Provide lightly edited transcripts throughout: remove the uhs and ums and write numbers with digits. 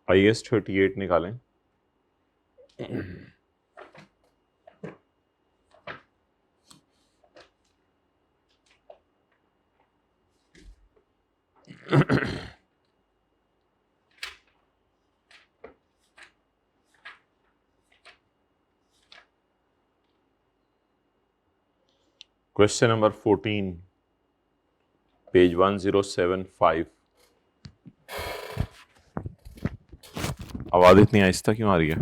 IS-38 निकालें। Question number 14, page 1075। आवाज इतनी आहिस्ता क्यों आ रही है?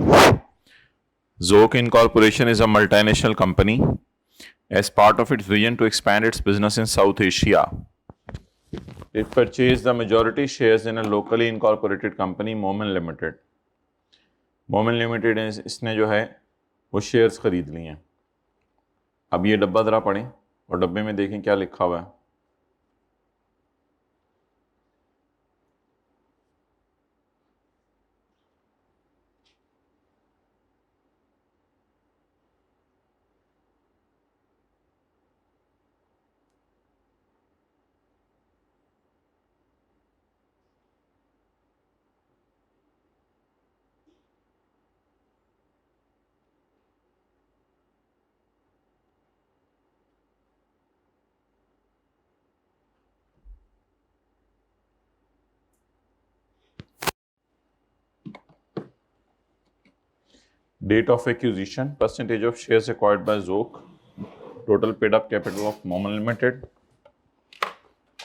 Zoc Incorporation is a multinational company. As part of its vision to expand its business in South Asia, it purchased the majority shares in a locally incorporated company, Momin Limited. Momin Limited इसने जो है वो shares खरीद लिए हैं। अब ये डब्बा ज़रा पढ़ें और डब्बे में देखें क्या लिखा हुआ है। Date of acquisition, percentage of shares acquired by Zoc, total paid up capital of Momin Limited,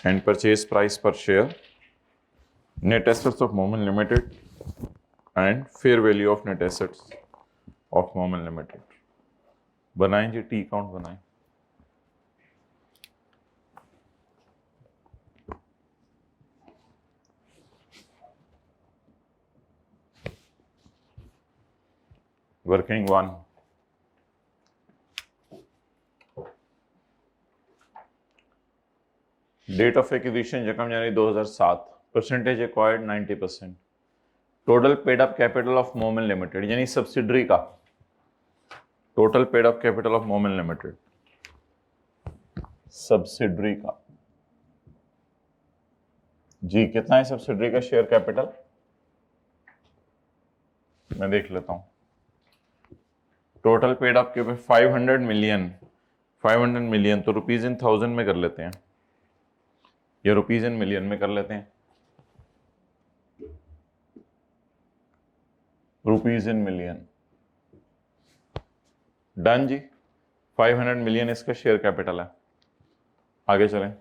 and purchase price per share, net assets of Momin Limited, and fair value of net assets of Momin Limited. बनाएं जी, T account बनाएं। Working 1, date of acquisition 1 January 2007, percentage acquired 90%, total paid up capital of Momin Limited यानी subsidiary का, total paid up capital of Momin Limited, subsidiary का जी कितना है subsidiary का शेयर कैपिटल? मैं देख लेता हूं। टोटल पेड अप के 500 मिलियन, तो रुपीज इन 1000 में कर लेते हैं या रुपीज इन मिलियन में कर लेते हैं। रुपीज इन मिलियन, डन जी। 500 मिलियन इसका शेयर कैपिटल है। आगे चलें।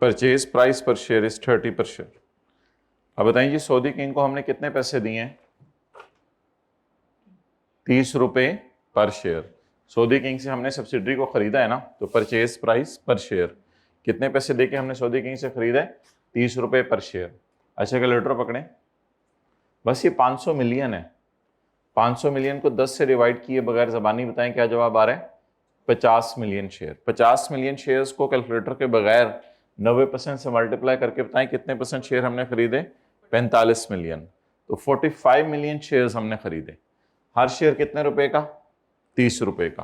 Purchase price per share is 30 per share. अब बताइए जी, सऊदी किंग को हमने कितने पैसे दिए हैं? 30 रुपए पर शेयर। सऊदी किंग से हमने सब्सिडरी को खरीदा है ना, तो परचेज प्राइस पर शेयर कितने पैसे देके हमने सऊदी किंग से खरीदा है? 30 रुपए पर शेयर। अच्छा, कैलकुलेटर पकड़ें। बस ये 500 मिलियन है। 500 मिलियन को 10 से डिवाइड किए बगैर जबानी बताएं क्या जवाब आ रहा है? 50 मिलियन शेयर। 50 मिलियन शेयर्स को कैलकुलेटर के बगैर 90% से मल्टीप्लाई करके बताएं कितने परसेंट शेयर हमने खरीदे? 45 मिलियन। तो 45 मिलियन शेयर्स हमने खरीदे। हर शेयर कितने रुपए का? 30 रुपए का।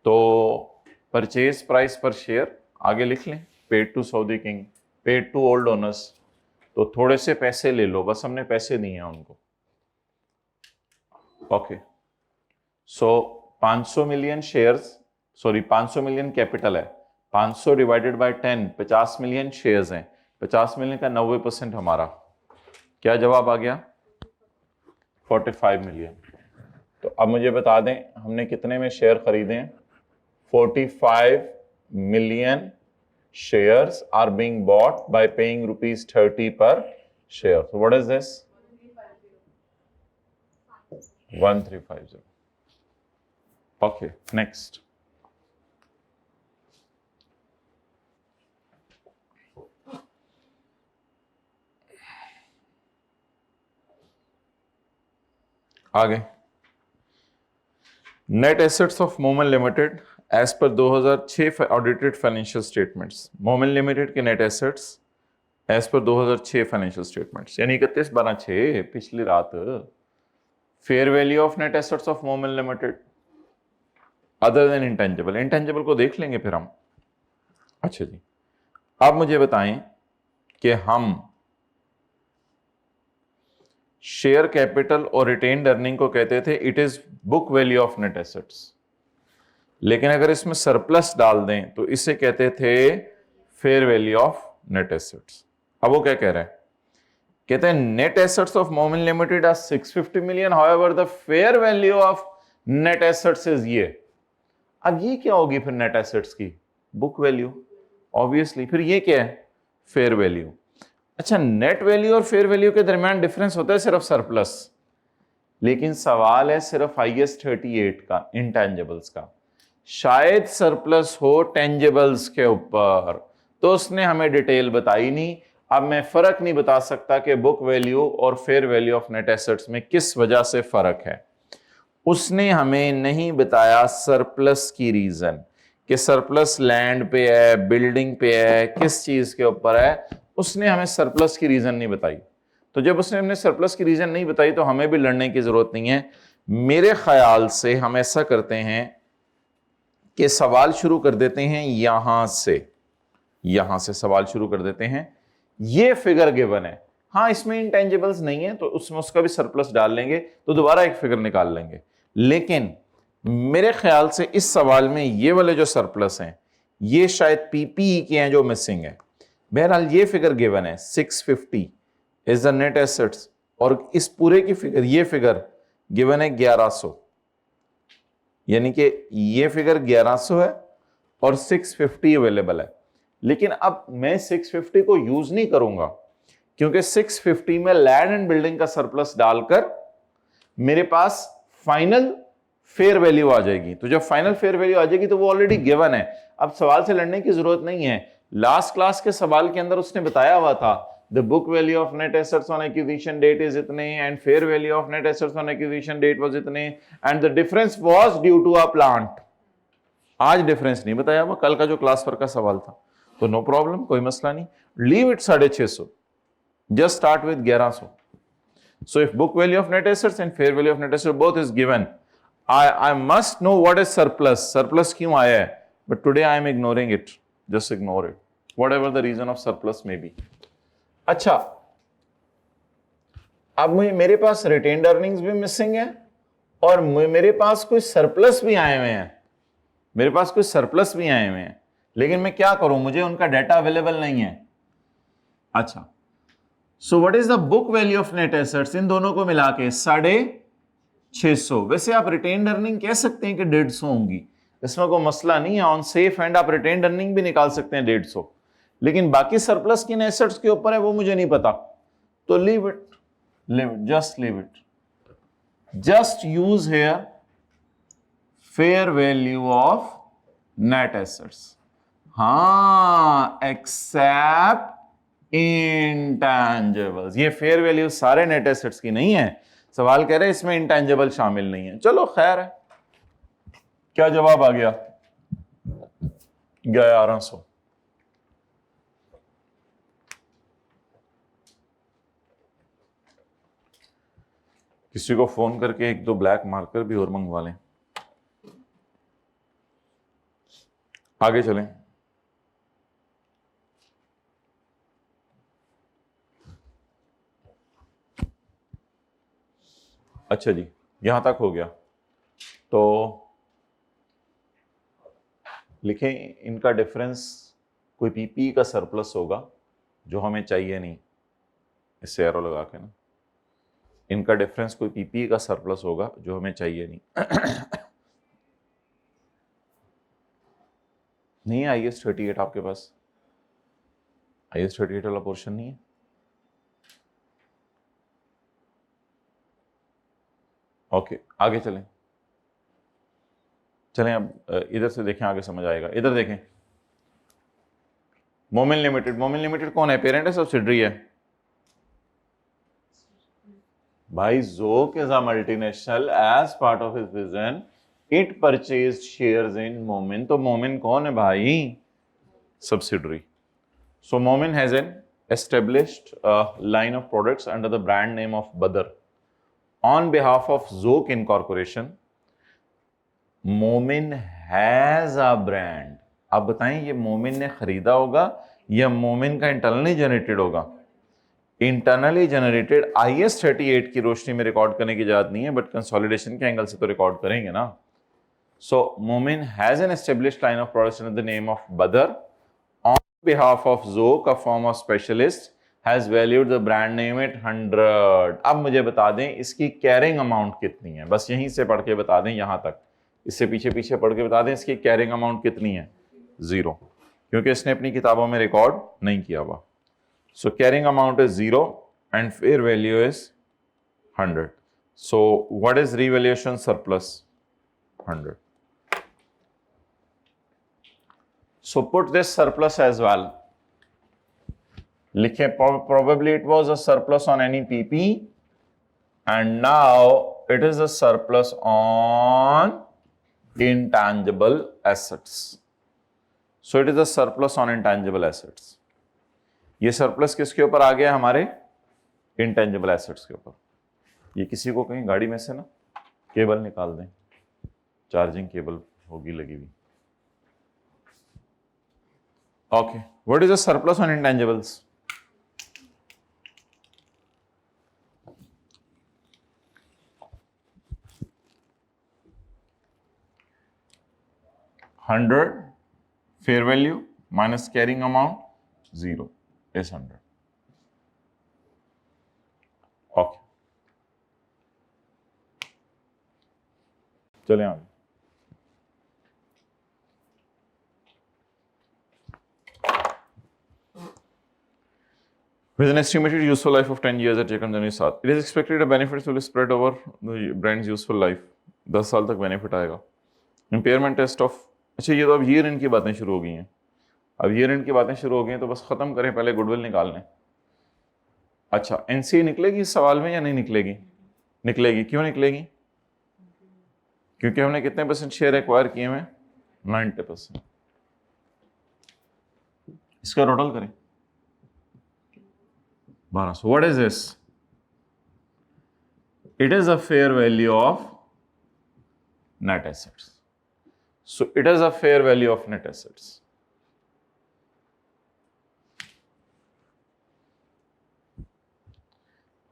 तो परचेज प्राइस पर शेयर आगे लिख लें, paid to Saudi king, paid to old owners. तो थोड़े से पैसे ले लो, बस हमने पैसे दिए हैं उनको। ओके, सो 500 million shares, sorry 500 million capital है, 500 डिवाइडेड बाय 10, 50 मिलियन शेयर्स हैं। 50 मिलियन का 90% हमारा, क्या जवाब आ गया? 45 मिलियन। तो अब मुझे बता दें हमने कितने में शेयर खरीदे हैं? 45 million shares are being bought by paying ₹30 per share. So what is this? 1350. Okay, next. आगे, net assets of Momin limited as per 2006 audited financial statements. Momin limited के net assets as per 2006 financial statements यानी 31/12/6 पिछली रात। Fair value of net assets of Momin limited other than intangible, intangible को देख लेंगे फिर हम। अच्छा जी, आप मुझे बताएं कि हम शेयर कैपिटल और रिटेन्ड अर्निंग को कहते थे it is book value of net assets, लेकिन अगर इसमें सरप्लस डाल दें तो इसे कहते थे fair value of net assets. अब वो क्या कह रहे हैं, कहते हैं net assets of Momin Limited are 650 मिलियन, however the fair value of net assets is ये। अब ये क्या होगी फिर नेट एसेट्स की? Book value obviously. फिर ये क्या है? Fair value. अच्छा, नेट वैल्यू और फेयर वैल्यू के दरमियान डिफरेंस होता है सिर्फ सरप्लस, लेकिन सवाल है सिर्फ IAS 38 का, इंटेंजिबल्स का। शायद सरप्लस हो टेंजिबल्स के ऊपर, तो उसने हमें डिटेल बताई नहीं। अब मैं फर्क नहीं बता सकता कि बुक वैल्यू और fair value of net assets में किस वजह से फर्क है। उसने हमें नहीं बताया सरप्लस की रीजन, कि सरप्लस लैंड पे है, बिल्डिंग पे है, किस चीज के ऊपर है, उसने हमें सरप्लस की रीजन नहीं बताई। तो जब उसने हमें सरप्लस की रीजन नहीं बताई तो हमें भी लड़ने की जरूरत नहीं है। मेरे ख्याल से हम ऐसा करते हैं कि सवाल शुरू कर देते हैं यहां से सवाल शुरू कर देते हैं। ये फिगर गिवन है, हाँ इसमें इंटेंजिबल्स नहीं है तो उसमें उसका भी सरप्लस डाल लेंगे तो दोबारा एक फिगर निकाल लेंगे। लेकिन मेरे ख्याल से इस सवाल में ये वाले जो सरप्लस हैं ये शायद PPE के हैं जो मिसिंग है। बहरहाल ये फिगर गिवन है 650 इज द नेट एसेट्स, और इस पूरे की फिगर, ये फिगर गिवन है 1100, यानी कि ये फिगर 1100 है और 650 अवेलेबल है। लेकिन अब मैं 650 को यूज नहीं करूंगा, क्योंकि 650 में लैंड एंड बिल्डिंग का सरप्लस डालकर मेरे पास फाइनल फेयर वैल्यू आ जाएगी। तो जब फाइनल फेयर वैल्यू आ जाएगी तो वो ऑलरेडी गिवन है, अब सवाल से लड़ने की जरूरत नहीं है। लास्ट क्लास के सवाल के अंदर उसने बताया हुआ था the book value of net assets on acquisition date is इतने and fair value of net assets on acquisition date was इतने and the difference was due to a plant. आज डिफरेंस नहीं बताया हुआ, कल का जो क्लास वर्क का सवाल था। तो नो प्रॉब्लम, कोई मसला नहीं, leave it 650, just start with 1100. So if book value of net assets and fair value of net assets both is given, I must know what is surplus. Surplus क्यों आया है? But today I am ignoring it. Just ignore it. Whatever the reason of surplus may be. अच्छा, अब मेरे पास retained earnings भी missing है और मेरे पास कोई सरप्लस भी आए हुए हैं, मेरे पास कोई सरप्लस भी आए हुए हैं, लेकिन मैं क्या करूं, मुझे उनका डाटा अवेलेबल नहीं है। अच्छा, so what is the book value of net assets? इन दोनों को मिला के 650। वैसे आप रिटेन्ड अर्निंग कह सकते हैं कि 150 होंगी, इसमें कोई मसला नहीं है। ऑन सेफ एंड आप रिटेन्ड अर्निंग भी निकाल सकते हैं 150, लेकिन बाकी सरप्लस किन एसेट्स के ऊपर है वो मुझे नहीं पता। तो leave it, just leave it, just use hair fair value of net assets, हाँ एक्सेप्ट इंटेंजिबल्स। ये फेयर वैल्यू सारे नेट एसेट्स की नहीं है, सवाल कह रहे हैं इसमें इंटेंजिबल शामिल नहीं है। चलो खैर है, क्या जवाब आ गया? 1100। किसी को फोन करके 1-2 ब्लैक मार्कर भी और मंगवा लें। आगे चलें। अच्छा जी, यहां तक हो गया। तो लिखें इनका डिफरेंस कोई PPE का सरप्लस होगा जो हमें चाहिए नहीं, इससे एरो लगा के ना, इनका डिफरेंस कोई PPE का सरप्लस होगा जो हमें चाहिए नहीं। नहीं है IAS 38 आपके पास? IAS 38 वाला पोर्शन नहीं है? ओके, आगे चलें। अब इधर से देखें, आगे समझ आएगा। इधर देखें, मोमिन लिमिटेड। मोमिन लिमिटेड कौन है? पेरेंट है, सब्सिडरी है? भाई Zok is a multinational, as part of his vision it purchased shares in Momin. तो मोमिन कौन है भाई? Subsidiary. So Momin has an established line of products under the brand name of Badr. On behalf of Zoc Incorporation, Momin has a brand. आप बताएं ये मोमिन ने खरीदा होगा या मोमिन का इंटरनली जनरेटेड होगा? इंटरनली जनरेटेड IAS 38 की रोशनी में रिकॉर्ड करने की इजाजत नहीं है, बट कंसोलिडेशन के एंगल से तो रिकॉर्ड करेंगे ना। So Momin has an established line of production in the name of Badar on behalf of Zok, a firm of specialist, has valued the brand name at 100। अब मुझे बता दें इसकी कैरिंग अमाउंट कितनी है, बस यहीं से पढ़ के बता दें, यहां तक, इससे पीछे पीछे पढ़ के बता दें इसकी कैरिंग अमाउंट कितनी है, 0, क्योंकि इसने अपनी किताबों में रिकॉर्ड नहीं किया हुआ। So carrying amount is 0 and fair value is 100. So what is revaluation surplus? 100. So put this surplus as well. लिखें probably it was a surplus on any PP and now it is a surplus on intangible assets. So it is a surplus on intangible assets. ये surplus किसके ऊपर आ गया? हमारे intangible assets के ऊपर। ये किसी को कहीं गाड़ी में से ना केबल निकाल दें, चार्जिंग केबल होगी लगी हुई। Okay, what is the surplus on intangibles? $100 fair value minus carrying amount 0 is 100. Okay, चलें आगे। With an estimated useful life of 10 years at Jacobs Journey 7, it is expected the benefits will spread over the brand's useful life. 10 साल तक benefit आएगा। Impairment test of, अच्छा ये तो अब year and की बातें शुरू हो गई हैं। अब ईयर एंड की बातें शुरू हो गई हैं तो बस खत्म करें, पहले गुडविल निकाल लें। अच्छा, एनसीए निकलेगी इस सवाल में या नहीं निकलेगी? निकलेगी। क्यों निकलेगी? क्योंकि हमने कितने परसेंट शेयर एक्वायर किए हुए? 90%। इसका टोटल करें 1200। What is this? It is a fair value of net assets. So it is a fair value of net assets.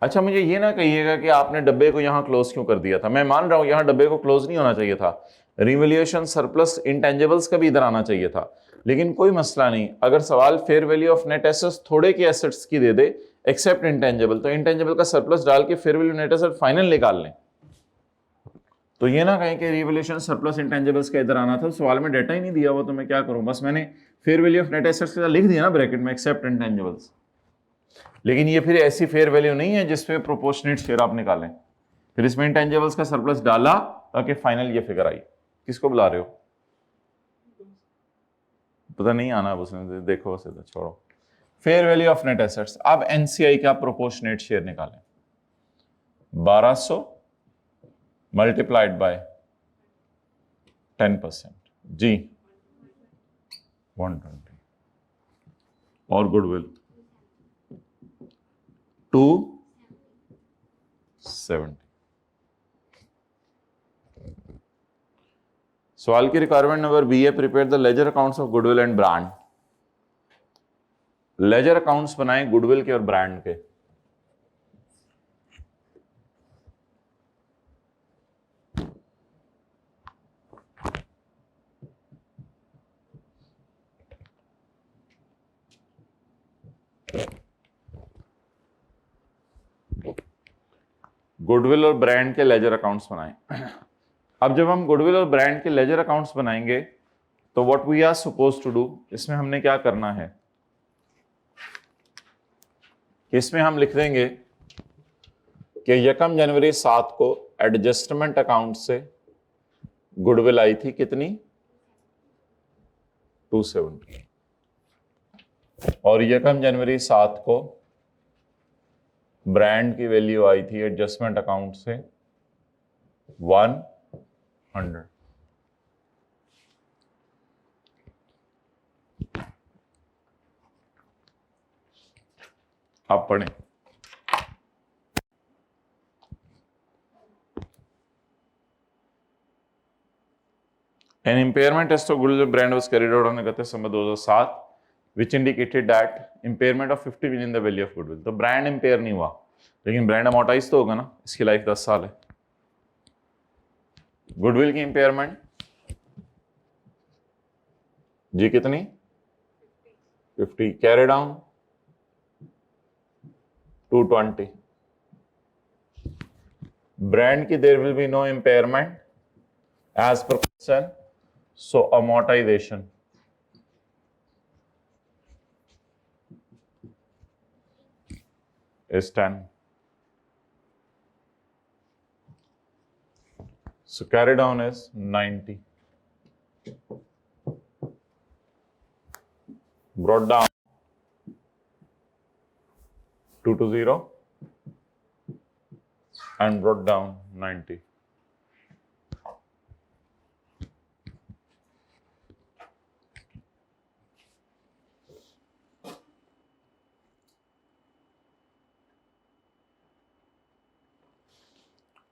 अच्छा, मुझे ये ना कहिएगा कि आपने डब्बे को यहां क्लोज क्यों कर दिया था। मैं मान रहा हूं यहां डब्बे को क्लोज नहीं होना चाहिए था, रिवैल्यूएशन सरप्लस इंटेंजिबल्स का भी इधर आना चाहिए था, लेकिन कोई मसला नहीं। अगर सवाल fair value of net assets थोड़े के एसेट्स की दे दे एक्सेप्ट इंटेंजिबल, तो इंटेंजिबल का सरप्लस डाल के fair value net asset final निकाल लें। तो ये ना कहें कि रिवैल्यूएशन सरप्लस इंटेंजिबल्स का इधर आना था, सवाल में डाटा ही नहीं दिया हुआ, तो मैं क्या करूं, बस मैंने fair value of net assets के साथ लिख दिया ना ब्रैकेट में एक्सेप्ट इंटेंजिबल्स। लेकिन ये फिर ऐसी फेयर वैल्यू नहीं है जिसपे प्रोपोर्शनेट शेयर आप निकालें, फिर इसमें इंटेंजिबल्स का सरप्लस डाला ताकि फाइनल ये फिगर आई। किसको बुला रहे हो? पता नहीं आना, उसने देखो उसे तो छोड़ो। Fair value of net assets. अब एनसीआई का प्रोपोर्शनेट शेयर निकालें, 1200 मल्टीप्लाइड बाय 10% जी 120 और गुडविल 270। सवाल की रिक्वायरमेंट नंबर बी है, prepare the ledger accounts of goodwill and brand. Ledger accounts बनाएं गुडविल के और ब्रांड के। गुडविल और ब्रांड के लेजर अकाउंट्स बनाएं। अब जब हम गुडविल और ब्रांड के लेजर अकाउंट्स बनाएंगे तो what we are supposed to do, इसमें हमने क्या करना है, इसमें हम लिख देंगे कि 1 जनवरी 7 को एडजस्टमेंट अकाउंट से गुडविल आई थी कितनी, 270, और 1 जनवरी 7 को ब्रांड की वैल्यू आई थी एडजस्टमेंट अकाउंट से 100। आप पढ़ें। An impairment test of Goodwill brand was carried out on 31 December 2007, which indicated that impairment of 50 million the value of Goodwill. तो ब्रांड इंपेयर नहीं हुआ, लेकिन ब्रांड अमोर्टाइज तो होगा ना, इसकी लाइफ 10 साल है. गुडविल की इंपेयरमेंट जी कितनी? 50. Carry down 220. ब्रांड की there will be no impairment as per question, so amortisation is 10. So carry down is 90. Brought down 220 and brought down 90.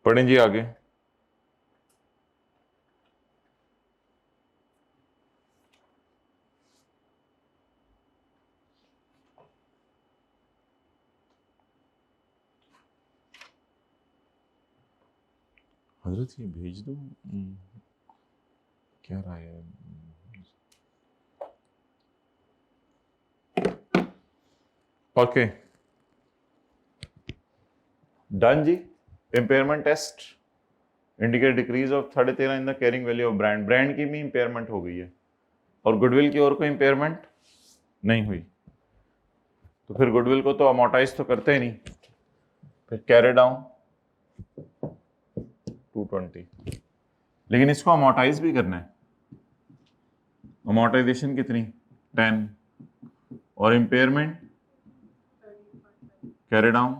पढ़ें जी आगे. हजरत ये भेज दो, क्या रहा है? ओके डन जी. Impairment test indicate decrease of 13 in the carrying value of brand. Brand की भी इंपेयरमेंट हो गई है और गुडविल की और कोई इंपेयरमेंट नहीं हुई, तो फिर गुडविल को तो अमोर्टाइज तो करते ही नहीं. फिर कैरी डाउन 220, लेकिन इसको अमोर्टाइज भी करना है. अमोर्टाइजेशन कितनी? 10. और इंपेयरमेंट कैरी डाउन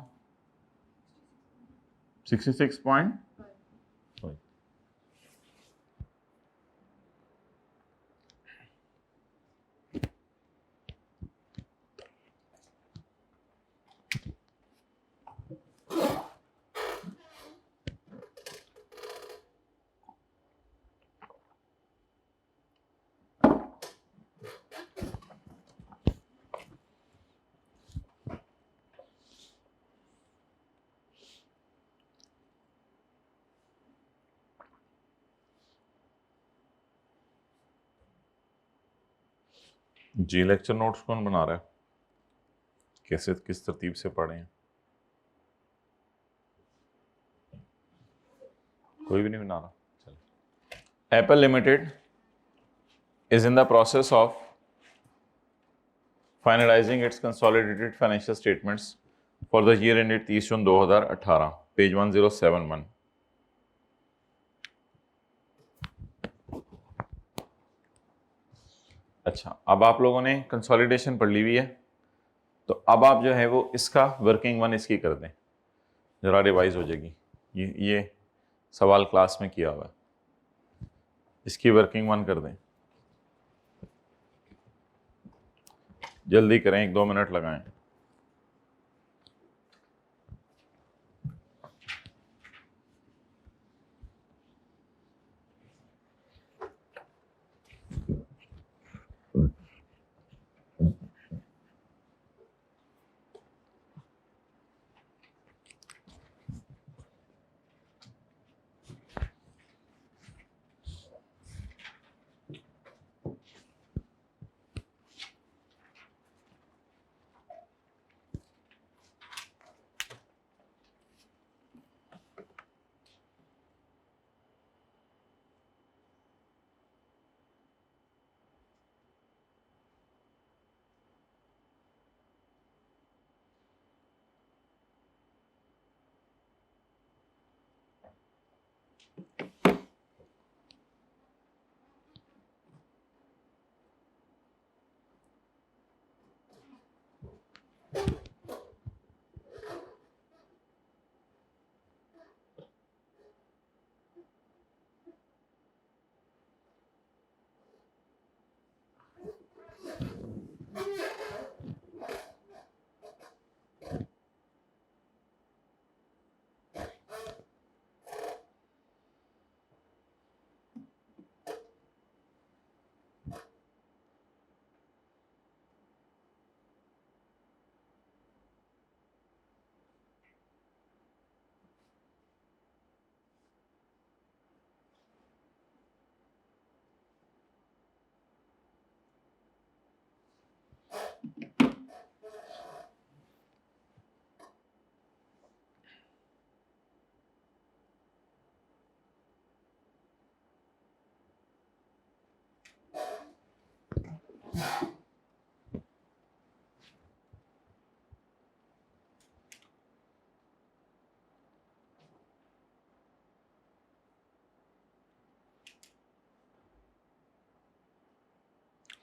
66.5. जी लेक्चर नोट्स कौन बना रहा है? कैसे किस तरतीब से पढ़े हैं? कोई भी नहीं बना रहा. चलो. Apple limited is in the process of finalizing its consolidated financial statements for the year ended 30 June 2018, page 1071. अच्छा, अब आप लोगों ने कंसोलिडेशन पढ़ ली हुई है, तो अब आप जो है वो इसका वर्किंग वन इसकी कर दें, जरा रिवाइज हो जाएगी. ये सवाल क्लास में किया हुआ है, इसकी वर्किंग वन कर दें. जल्दी करें, 1-2 मिनट लगाएं.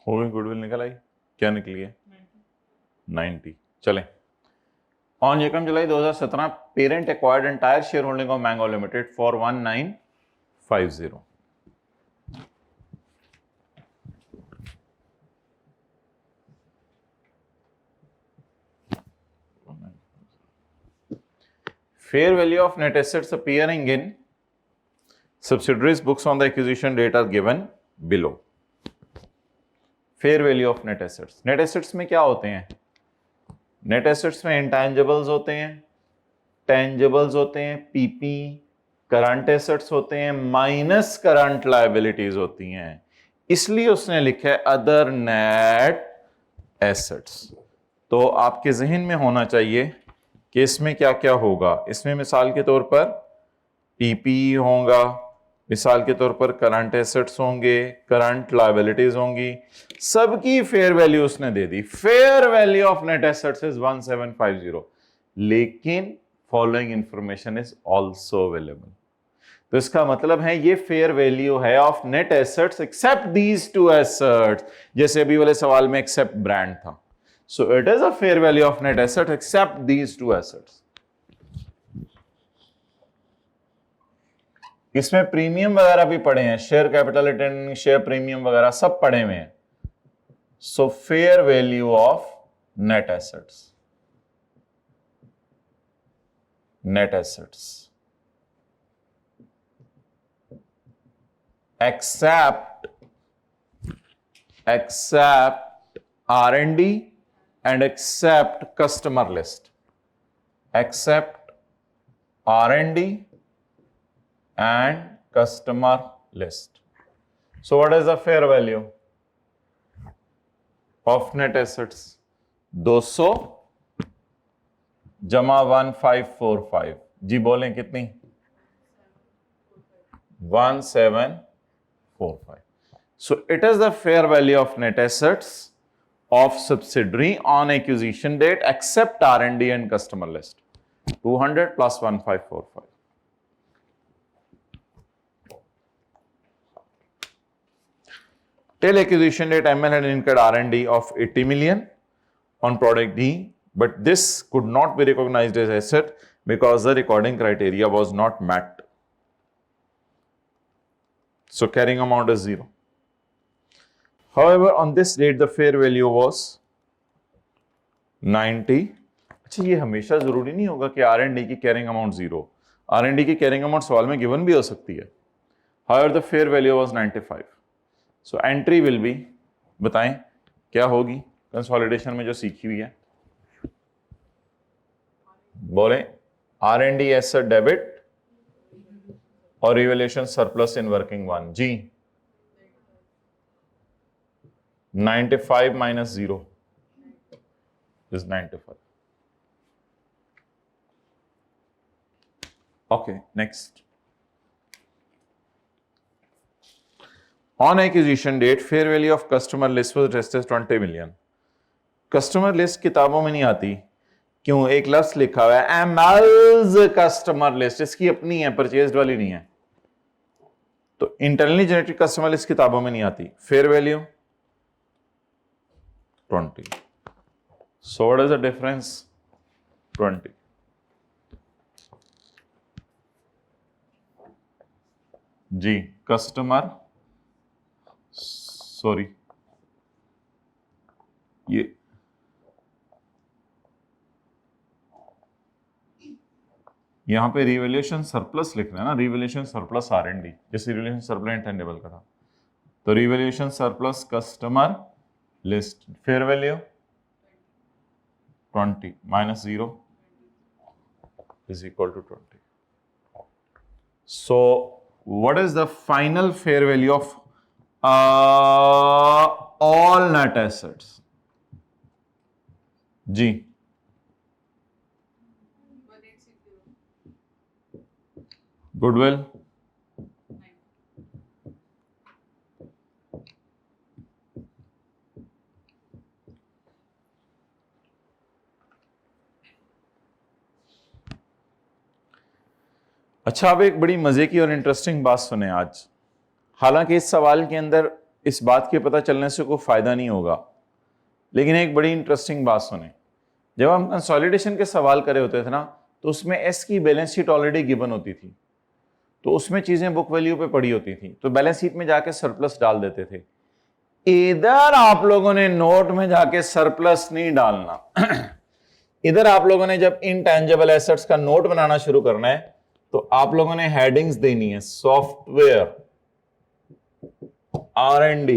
हो गई, गुडविल निकल आई, क्या निकली है 90। चलें, on Ekam July 2017 parent acquired entire share holding of mango limited for 1950। Fair value of net assets appearing in subsidiaries books on the acquisition date are given below. Fair value of net assets. Net assets में क्या होते हैं? Net assets में intangibles होते हैं, tangibles होते हैं, PP, current assets होते हैं, minus current liabilities होती हैं. इसलिए उसने लिखा है other net assets. तो आपके जहन में होना चाहिए कि इसमें क्या क्या होगा. इसमें मिसाल के तौर पर पीपी होगा, मिसाल के तौर पर करंट एसेट्स होंगे, करंट लायबिलिटीज होंगी, सबकी फेयर वैल्यू उसने दे दी. Fair value of net assets is 1750, लेकिन following information is also available. तो इसका मतलब है ये फेयर वैल्यू है of net assets except these two assets, जैसे अभी वाले सवाल में एक्सेप्ट ब्रांड था. So it is a fair value of net asset except these two assets. इसमें प्रीमियम वगैरह भी पढ़े हैं, share capital return, share premium वगैरह सब पढ़े हुए हैं. So fair value of net assets. Net assets. Except R&D and accept customer list. Accept R&D and customer list. So what is the fair value of net assets? 200 जमा 1545. जी बोलें कितनी? 1745. So it is the fair value of net assets of subsidiary on acquisition date except R&D and customer list. 200 plus 1545. Till acquisition date, ML had incurred R&D of 80 million on product D, but this could not be recognized as asset because the recording criteria was not met. So carrying amount is 0. However, on this date, the fair value was 90. अच्छा, ये हमेशा जरूरी नहीं होगा कि R&D की carrying amount 0. R&D की carrying amount सवाल में गिवन भी हो सकती है. However, the fair value was 95. So entry will be, बताएं क्या होगी कंसोलिडेशन में जो सीखी हुई है, बोले R&D एसेट डेबिट और revaluation surplus in working one. जी 95 minus 0 is 95. Okay, next. On acquisition date, fair value of customer list was dressed as 20 million. Customer list किताबों में नहीं आती. क्यों? एक लफ्ज लिखा हुआ है एमएल्स कस्टमर लिस्ट, इसकी अपनी है, परचेज्ड वाली नहीं है. तो इंटरनली जनरेटेड कस्टमर लिस्ट किताबों में नहीं आती. Fair value 20. So what is the difference? 20. जी कस्टमर, सॉरी ये यहां पे रिवैल्यूएशन सरप्लस लिख रहे हैं ना, रिवैल्यूएशन सरप्लस R&D, जैसे रिवैल्यूएशन सरप्लस इंटेंजिबल का था. तो revaluation surplus customer list, fair value 20 minus 0 is equal to 20. So what is the final fair value of all net assets? जी गुडविल अच्छा, अब एक बड़ी मजे की और इंटरेस्टिंग बात सुने आज। हालांकि इस सवाल के अंदर इस बात के पता चलने से कोई फायदा नहीं होगा, लेकिन एक बड़ी इंटरेस्टिंग बात सुने। जब हम कंसोलिडेशन के सवाल करे होते थे ना, तो उसमें एस की बैलेंस शीट ऑलरेडी गिवन होती थी, तो उसमें चीजें बुक वैल्यू पे पड़ी होती थी, तो बैलेंस शीट में जाके सरप्लस डाल देते थे। इधर आप लोगों ने नोट में जाके सरप्लस नहीं डालना। इधर आप लोगों ने जब इनटैंजिबल एसेट्स का नोट बनाना शुरू करना है, तो आप लोगों ने हेडिंग्स देनी है, software, R&D,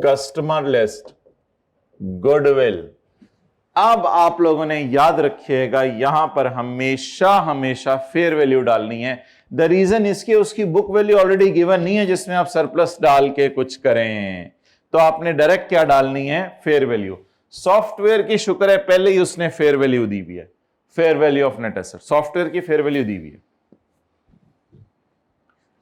customer list, goodwill. अब आप लोगों ने याद रखिएगा, यहां पर हमेशा हमेशा फेयर वैल्यू डालनी है। द रीजन इसके उसकी बुक वैल्यू ऑलरेडी गिवन नहीं है जिसमें आप सरप्लस डाल के कुछ करें, तो आपने डायरेक्ट क्या डालनी है, फेयर वैल्यू। सॉफ्टवेयर की शुक्र है पहले ही उसने फेयर वैल्यू दी हुई है, fair value of net asset, software की फेयर वैल्यू दी हुई है,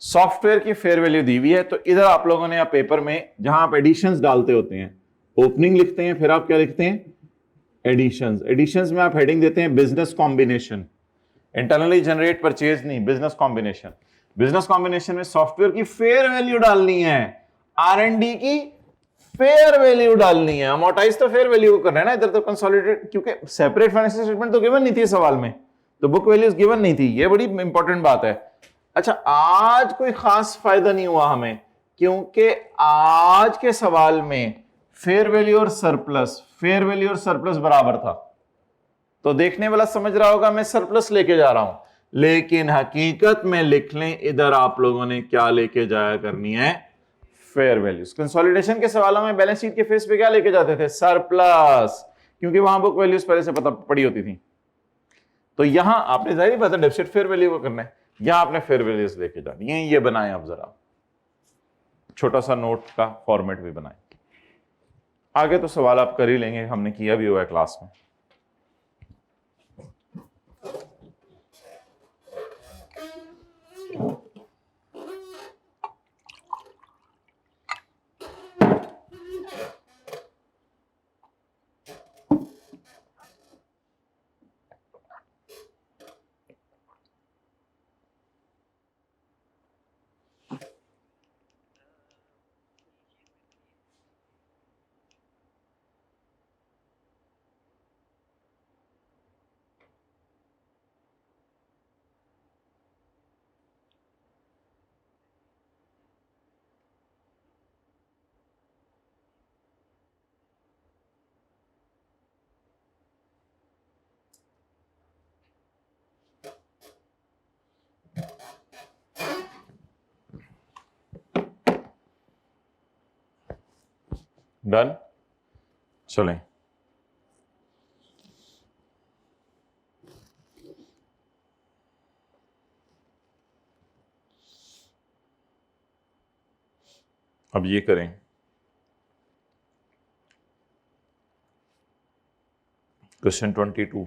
सॉफ्टवेयर की फेयर वैल्यू दी हुई है। तो इधर आप लोगों ने आप पेपर में जहां आप एडिशंस डालते होते हैं, ओपनिंग लिखते हैं, फिर आप क्या लिखते हैं, एडिशंस। एडिशंस में आप हेडिंग देते हैं business combination, internally generate purchase नहीं, बिजनेस कॉम्बिनेशन। बिजनेस कॉम्बिनेशन में सॉफ्टवेयर की फेयर वैल्यू डालनी है, R&D की फेयर वैल्यू डालनी है। अमोर्टाइज तो फेयर वैल्यू को करना है ना, इधर तो कंसोलिडेट, क्योंकि सेपरेट फाइनेंशियल स्टेटमेंट तो गिवन नहीं थी सवाल में, तो बुक वैल्यूज गिवन नहीं थी, ये बड़ी इंपॉर्टेंट बात है। अच्छा, आज कोई खास फायदा नहीं हुआ हमें, क्योंकि आज के सवाल में फेयर वैल्यू और सरप्लस, फेयर वैल्यू और सरप्लस बराबर था, तो देखने वाला समझ रहा होगा मैं सरप्लस लेके जा रहा हूं, लेकिन हकीकत में लिख लें, इधर आप लोगों ने क्या लेके जाया करनी है, फेयर वैल्यूज। कंसोलिडेशन के सवालों में बैलेंस शीट के फेस पे क्या लेके जाते थे, सरप्लस, क्योंकि वहां बुक वैल्यूज पहले से पता पड़ी होती थी। तो यहां आपने जाहिर बात है डेफिसिट फेयर वैल्यू को करना है, यहां आपने फेयर वैल्यूज लेके जानी है। ये बनाएं आप, जरा छोटा सा नोट का फॉर्मेट भी बनाएं। आगे तो सवाल आप कर ही लेंगे, हमने किया भी हुआ है क्लास में। डन, चलें। अब ये करें, क्वेश्चन 22।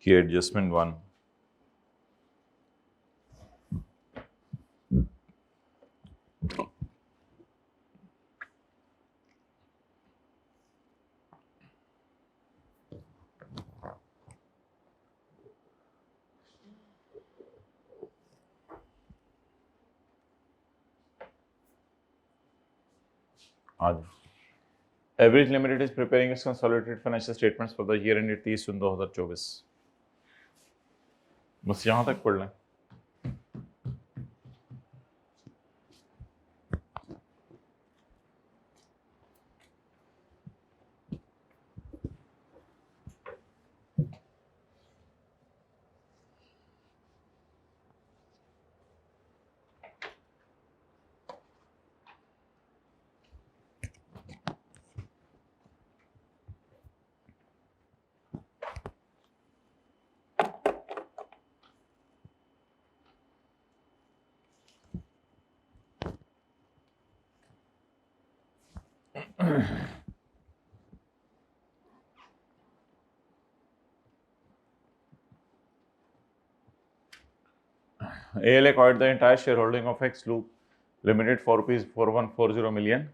की एडजस्टमेंट 1, आज average limited is preparing it's consolidated financial statements for the year ended 30 जून 2024। बस यहां तक पढ़ लें। AL acquired the entire shareholding of X Loop limited for rupees 4140 million,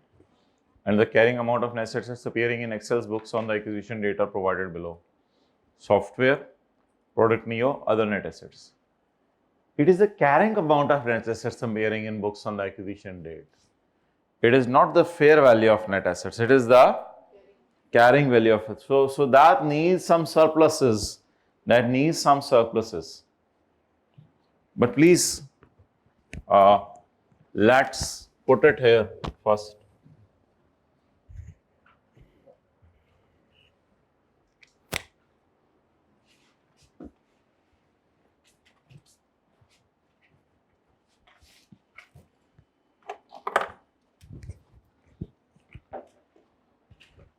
and the carrying amount of net assets appearing in Excel's books on the acquisition date are provided below. Software, product Neo, other net assets. It is the carrying amount of net assets appearing in books on the acquisition date. It is not the fair value of net assets. It is the carrying value of it. So that needs some surpluses. That needs some surpluses. But please, let's put it here first.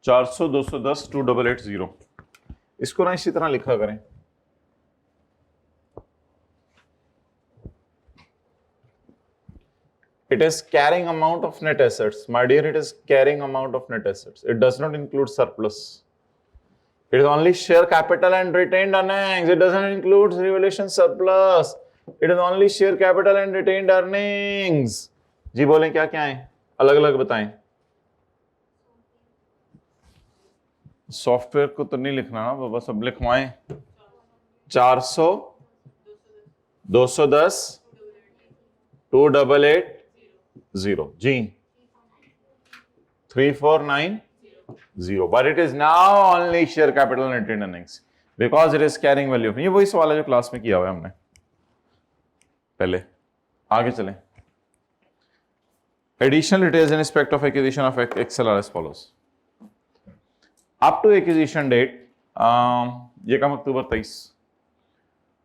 चार सौ 210 2880 इसको ना इसी तरह लिखा करें. It is carrying amount of net assets. My dear, it is carrying amount of net assets. It does not include surplus. It is only share capital and retained earnings. It doesn't include revaluation surplus. It is only share capital and retained earnings. जी बोलें क्या क्या है? अलग अलग बताएं. Software को तो नहीं लिखना ना, बस अब लिखवाएं. 400 210 2880 जी 3490, but it is now only share capital and retained earnings because it is carrying value. ये वही सवाल है जो क्लास में किया हुआ है हमने पहले. आगे चलें. Additional details in respect of acquisition of Excel are as follows. Up to acquisition date, ये कम अक्टूबर 23.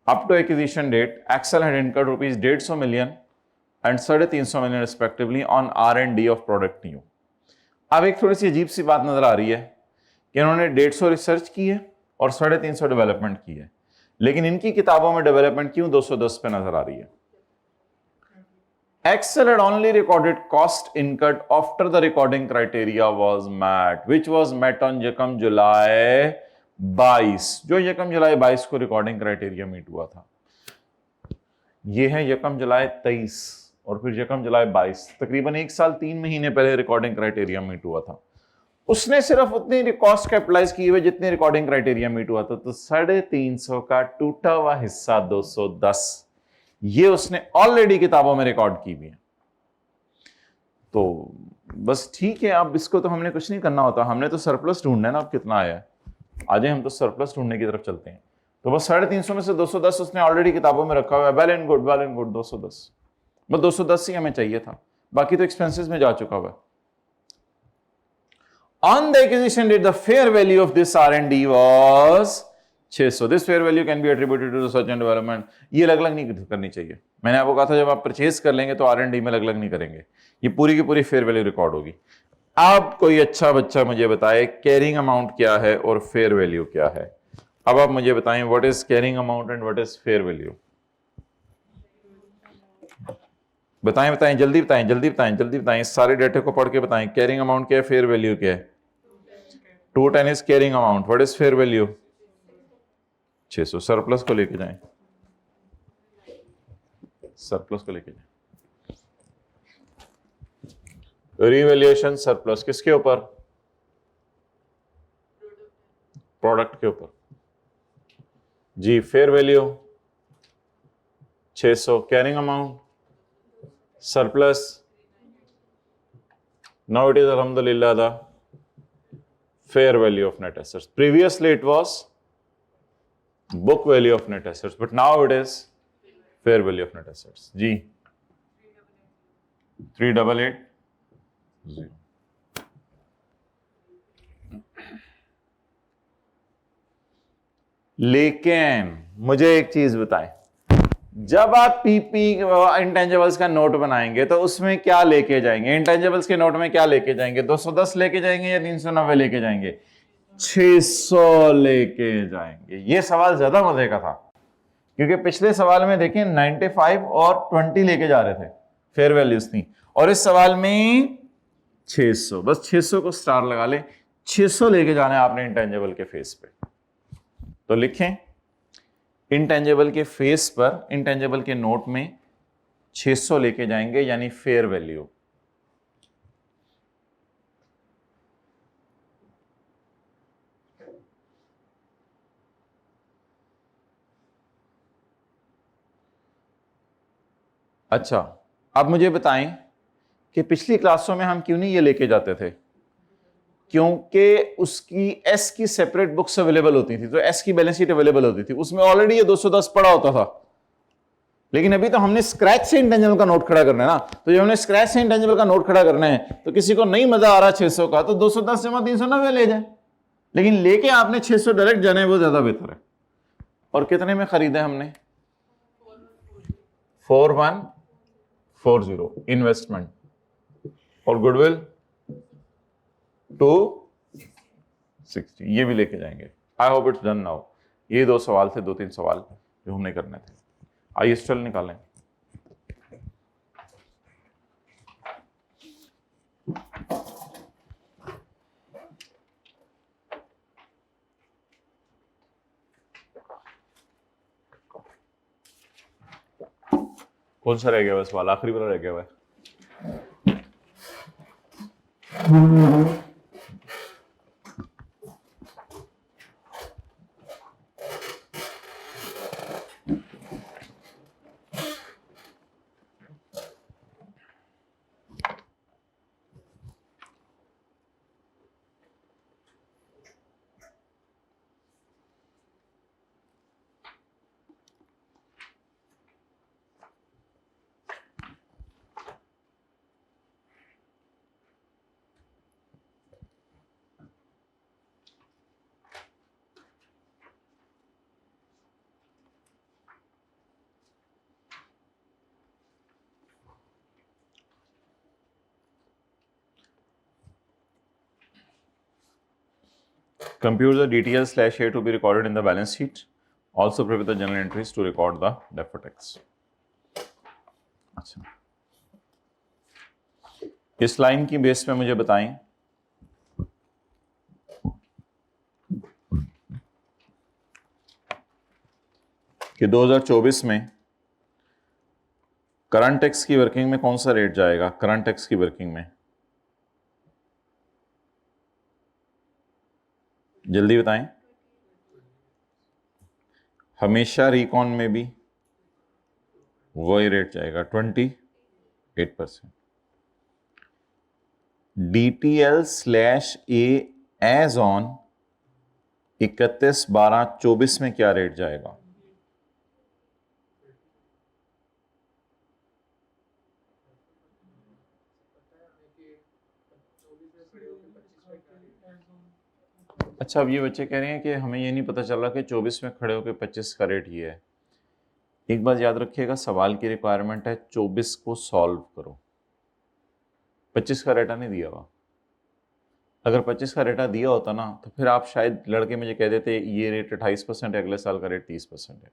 Up to acquisition date, Excel had incurred rupees 150 million and 350 million respectively on R&D of product Neo. अब एक थोड़ी सी अजीब सी बात नजर आ रही है कि इन्होंने 150 रिसर्च की है और 350 डेवलपमेंट की है, लेकिन इनकी किताबों में डेवलपमेंट क्यों 210 पे नजर आ रही है. Excel had only recorded cost incurred after the recording criteria was met, which was met on यकम जुलाई 22, जो यकम जुलाई 22 को रिकॉर्डिंग क्राइटेरिया मीट हुआ था. ये है यकम जुलाई 23 और फिर यकम जुलाई 22, तकरीबन 1 साल 3 महीने पहले रिकॉर्डिंग क्राइटेरिया मीट हुआ था. उसने सिर्फ उतनी कॉस्ट कैपिटलाइज की हुई जितनी रिकॉर्डिंग क्राइटेरिया मीट हुआ था. तो 350 का टूटा हुआ हिस्सा 210 ये उसने ऑलरेडी किताबों में रिकॉर्ड की हुई है. तो बस ठीक है, अब इसको तो हमने कुछ नहीं करना होता, हमने तो सरप्लस ढूंढना है ना. अब कितना आया है, आज हम तो सरप्लस ढूंढने की तरफ चलते हैं. तो बस 350 में से 210 उसने ऑलरेडी किताबों में रखा हुआ है. वेल एंड गुड 210, बस 210 ही हमें चाहिए था, बाकी तो एक्सपेंसेस में जा चुका हुआ है. On the acquisition date, the fair value of this R&D was 600. This fair value can be attributed to research and development. ये अलग अलग नहीं करनी चाहिए. मैंने आपको कहा था जब आप परचेज कर लेंगे तो R&D में अलग अलग नहीं करेंगे, ये पूरी की पूरी फेयर वैल्यू रिकॉर्ड होगी. अब कोई अच्छा बच्चा मुझे बताए कैरिंग अमाउंट क्या है और फेयर वैल्यू क्या है. अब आप मुझे बताएं what is carrying amount and what is fair value. बताएं जल्दी बताएं. इस सारे डेटे को पढ़ के बताएं. कैरिंग अमाउंट क्या है, फेयर वैल्यू क्या है. 210 is carrying amount. What is fair value 600. Surplus को लेके जाएं, सरप्लस को लेके जाएं. रिवैल्यूएशन सरप्लस किसके ऊपर, प्रोडक्ट के ऊपर जी. Fair value 600, carrying amount surplus. Now it is alhamdulillah the fair value of net assets. Previously it was book value of net assets, but now it is fair value of net assets. जी 3880. लेकिन मुझे एक चीज बताएं, जब आप PP intangibles का note बनाएंगे तो उसमें क्या लेके जाएंगे. इंटेंजिबल्स के नोट में क्या लेके जाएंगे, 210 लेके जाएंगे या 390 लेके जाएंगे, 600 लेके जाएंगे. ये सवाल ज्यादा मजे का था क्योंकि पिछले सवाल में देखें 95 और 20 लेके जा रहे थे फेयर वैल्यूज थी, और इस सवाल में 600. बस 600 को स्टार लगा ले. 600 लेके जाना है आपने इंटेंजिबल के फेस पे. तो लिखें इंटेंजिबल के फेस पर, इंटेंजिबल के नोट में 600 लेके जाएंगे, यानी फेयर वैल्यू। अच्छा, अब मुझे बताएं कि पिछली क्लासों में हम क्यों नहीं ये लेके जाते थे? क्योंकि उसकी एस की सेपरेट बुक्स अवेलेबल होती थी, तो एस की बैलेंस शीट अवेलेबल होती थी, उसमें ऑलरेडी ये 210 पड़ा होता था। लेकिन अभी तो हमने स्क्रैच से इंटेंजिबल का नोट खड़ा करना है ना, तो जब हमने स्क्रैच से इंटेंजिबल का नोट खड़ा करना है, तो किसी को नहीं मजा आ रहा 600 का, तो 210 जमा 390 ले जाए। लेकिन लेके आपने 600 डायरेक्ट जाने, वो ज्यादा बेहतर है। और कितने में खरीदा है हमने? 4140 इन्वेस्टमेंट, और गुडविल 260, ये भी लेके जाएंगे। I hope it's done now. ये 2 सवाल थे, 2-3 सवाल जो हमने करने थे। आइए स्टल निकालें। कौन सा रह गया हुआ सवाल? आखिरी वाला रह गया हुआ है। Compute the DTL/A to be recorded in the balance sheet. Also prepare the journal entries to record the deferred tax. अच्छा, इस लाइन की बेस पे मुझे बताएं कि 2024 में करंट टैक्स की वर्किंग में कौन सा रेट जाएगा? करंट टैक्स की वर्किंग में जल्दी बताएं। हमेशा रिकॉन में भी वही रेट जाएगा, 28%। DTL/A एज ऑन 31/12/24 में क्या रेट जाएगा? अच्छा, अब ये बच्चे कह रहे हैं कि हमें ये नहीं पता चल रहा कि 24 में खड़े होकर 25 का रेट ये है। एक बात याद रखिएगा, सवाल की रिक्वायरमेंट है 24 को सॉल्व करो, 25 का रेटा नहीं दिया हुआ। अगर 25 का रेटा दिया होता ना, तो फिर आप शायद लड़के मुझे कह देते ये रेट 28% है, अगले साल का रेट 30% है।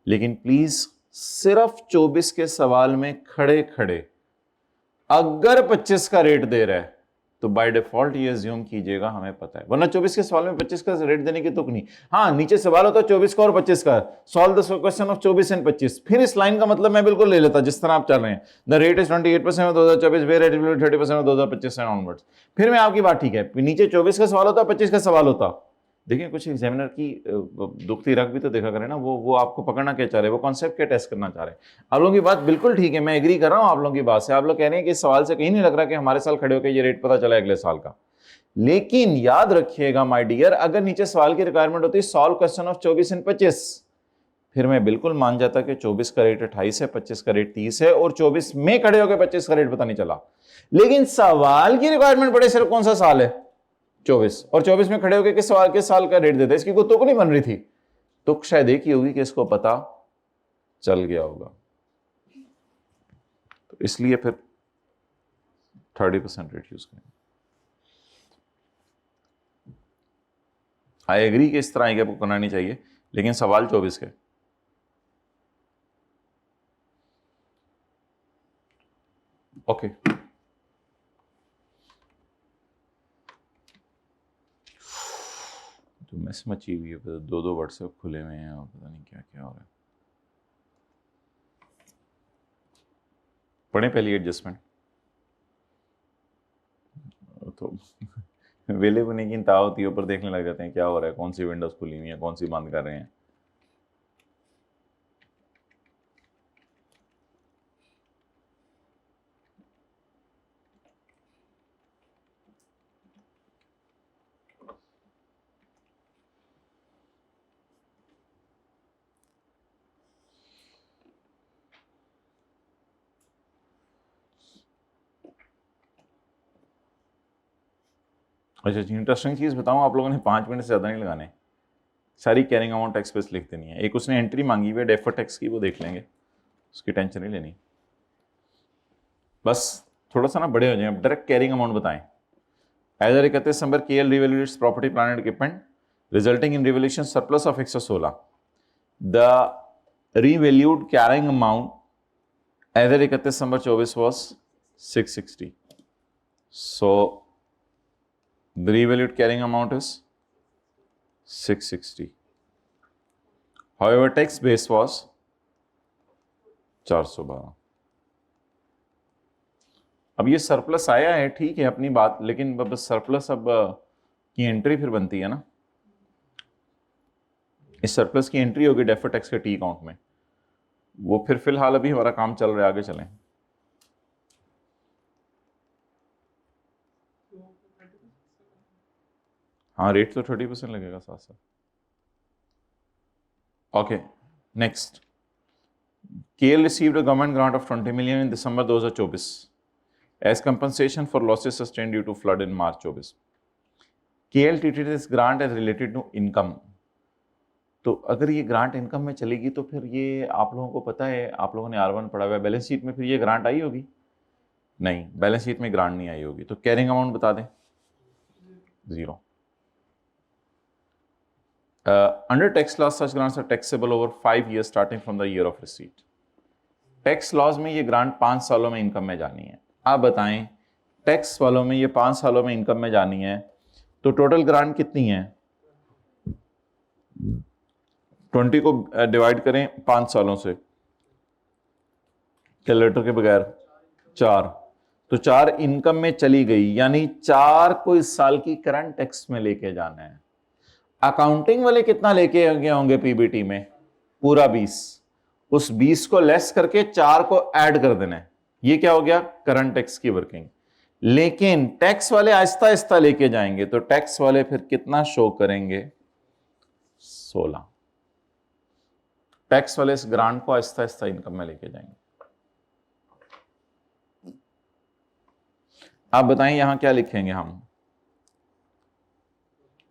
लेकिन प्लीज सिर्फ 24 के सवाल में खड़े खड़े अगर 25 का रेट दे रहा है, तो बाय डिफॉल्ट ये अज्यूम कीजिएगा हमें पता है, वरना 24 के सवाल में 25 का रेट देने की तुक नहीं। हाँ, नीचे सवाल होता है 24 का और 25 का, solve the question of 24 and 25, फिर इस लाइन का मतलब मैं बिल्कुल ले लेता जिस तरह आप चल रहे हैं। द रेट इज 28% में 2024, वे रेट 30% में 2025 एंड ऑनवर्ड्स। फिर मैं आपकी बात ठीक है, नीचे 24 का सवाल होता, 25 का सवाल होता। देखिए, कुछ एग्जामिनर की दुखती रख भी तो देखा करें ना, वो आपको पकड़ना क्या चाह रहे हैं, वो कॉन्सेप्ट क्या टेस्ट करना चाह रहे हैं। आप लोगों की बात बिल्कुल ठीक है, मैं एग्री कर रहा हूं आप लोगों की बात से। आप लोग कह रहे हैं कि इस सवाल से कहीं नहीं लग रहा कि हमारे साल खड़े होकर ये रेट पता चला अगले साल का। लेकिन याद रखिएगा माय डियर, अगर नीचे सवाल की रिक्वायरमेंट होती सॉल्व क्वेश्चन ऑफ 24 एंड 25, फिर मैं बिल्कुल मान जाता कि 24 का रेट 28 है, 25 का रेट 30 है, और 24 में खड़े होकर 25 का रेट पता नहीं चला। लेकिन सवाल की रिक्वायरमेंट पड़े सिर्फ कौन सा साल है? 24, और 24 में खड़े होकर किस साल का रेट देते? इसकी कोई तुक नहीं बन रही थी। तुक शायद एक ही होगी कि इसको पता चल गया होगा, तो इसलिए फिर 30% रेट यूज करें। आई एग्री कि इस तरह आपको करना नहीं चाहिए, लेकिन सवाल 24 के। ओके, तो मैस मची हुई है, दो व्हाट्सएप खुले हुए हैं और पता नहीं क्या क्या हो रहा है। पढ़े पहली एडजस्टमेंट तो वेले बने की इंतहा होती है, ऊपर देखने लग जाते हैं क्या हो रहा है, कौन सी विंडोज खुली हुई है, कौन सी बंद कर रहे हैं। अच्छा जी, इंटरेस्टिंग चीज़ बताऊं, आप लोगों ने 5 मिनट से ज़्यादा नहीं लगाने, सारी कैरिंग अमाउंट टैक्स बेस लिख देनी है। एक उसने एंट्री मांगी हुई है डेफर टैक्स की, वो देख लेंगे, उसकी टेंशन नहीं लेनी। बस थोड़ा सा ना बड़े हो जाए, अब डायरेक्ट कैरिंग अमाउंट बताएं। As a 31 December KL revaluates property plant and equipment resulting in revaluation surplus of 116। The revalued carrying amount as at 31 December 24 was 660. So the revalued carrying amount is 660. However, tax base was 412. अब ये surplus आया है, ठीक है अपनी बात, लेकिन बस सरप्लस अब की एंट्री फिर बनती है ना, इस सरप्लस की एंट्री होगी डेफर टैक्स के टी अकाउंट में, वो फिर फिलहाल अभी हमारा काम चल रहा है, आगे चलें। हाँ, रेट तो 30% लगेगा साथ साथ। Okay, next, KL received a government grant of 20 million in December 2024 as compensation for losses sustained due to flood in March 24। KL treated this grant as related to income. तो अगर ये ग्रांट इनकम में चलेगी तो फिर ये आप लोगों को पता है, आप लोगों ने R1 पढ़ा हुआ है, बैलेंस शीट में फिर ये ग्रांट आई होगी? नहीं, बैलेंस शीट में ग्रांट नहीं आई होगी, तो कैरिंग अमाउंट बता दें, 0। Under tax laws, such grants are taxable over 5 years starting from the year of receipt. Tax laws में ये ग्रांट 5 सालों में इनकम में जानी है। आप बताएं, टैक्स वालों में ये 5 सालों में इनकम में जानी है, तो टोटल ग्रांट कितनी है? 20 को डिवाइड करें 5 सालों से कैलकुलेटर के बगैर, 4, तो 4 इनकम में चली गई, यानी 4 को इस साल की करंट टैक्स में लेके जाना है। अकाउंटिंग वाले कितना लेके होंगे पीबीटी में? पूरा 20, उस 20 को लेस करके 4 को ऐड कर देना है, ये क्या हो गया? करंट टैक्स की वर्किंग। लेकिन टैक्स वाले आहिस्ता आहिस्ता लेके जाएंगे, तो टैक्स वाले फिर कितना शो करेंगे? 16। टैक्स वाले इस ग्रांट को आहिस्ता आहिस्ता इनकम में लेके जाएंगे। आप बताएं यहां क्या लिखेंगे हम?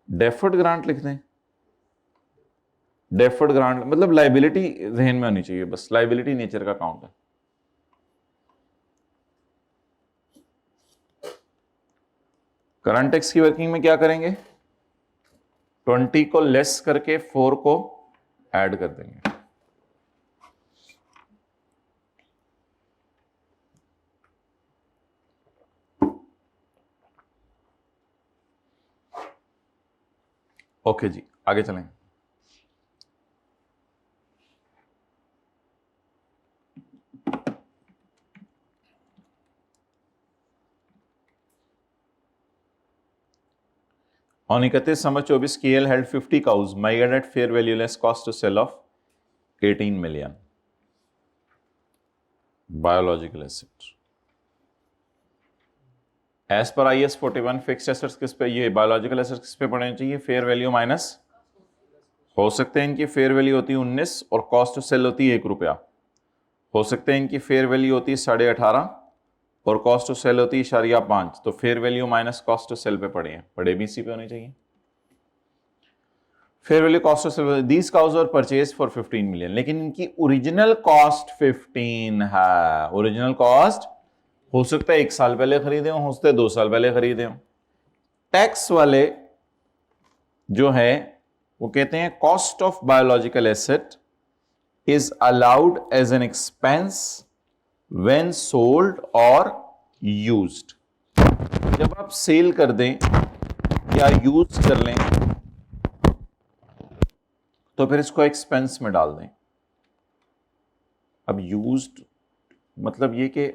डेफर्ड ग्रांट लिख दें। डेफर्ड ग्रांट मतलब लाइबिलिटी जहन में होनी चाहिए, बस लाइबिलिटी नेचर का अकाउंट है। करंट टैक्स की वर्किंग में क्या करेंगे? 20 को लेस करके 4 को ऐड कर देंगे। ओके जी, आगे चलें। On 31 December 24, KL held 50 cows, measured at fair value less cost to sell of 18 million. Biological asset. As per IS 41, fixed assets किस पे? ये biological assets किस पे पढ़ने चाहिए? fair value माइनस, हो सकते हैं इनकी फेयर वैल्यू होती है 19 और कॉस्ट टू सेल होती है 1 रुपया, हो सकते हैं इनकी फेयर वैल्यू होती है 18.5 और कॉस्ट टू सेल होती है 5, तो fair value minus cost to sell पे पड़े हैं, पड़े भी इसी पे होने चाहिए। Fair value cost to sell, these cows were purchase for 15 million, लेकिन इनकी ओरिजिनल कॉस्ट 15 है। ओरिजिनल कॉस्ट हो सकता है 1 साल पहले खरीदे हो सकता है 2 साल पहले खरीदे हो। टैक्स वाले जो है वो कहते हैं cost of biological asset is allowed as an expense when sold और यूज्ड। जब आप सेल कर दें या यूज कर लें तो फिर इसको एक्सपेंस में डाल दें। अब यूज्ड मतलब ये कि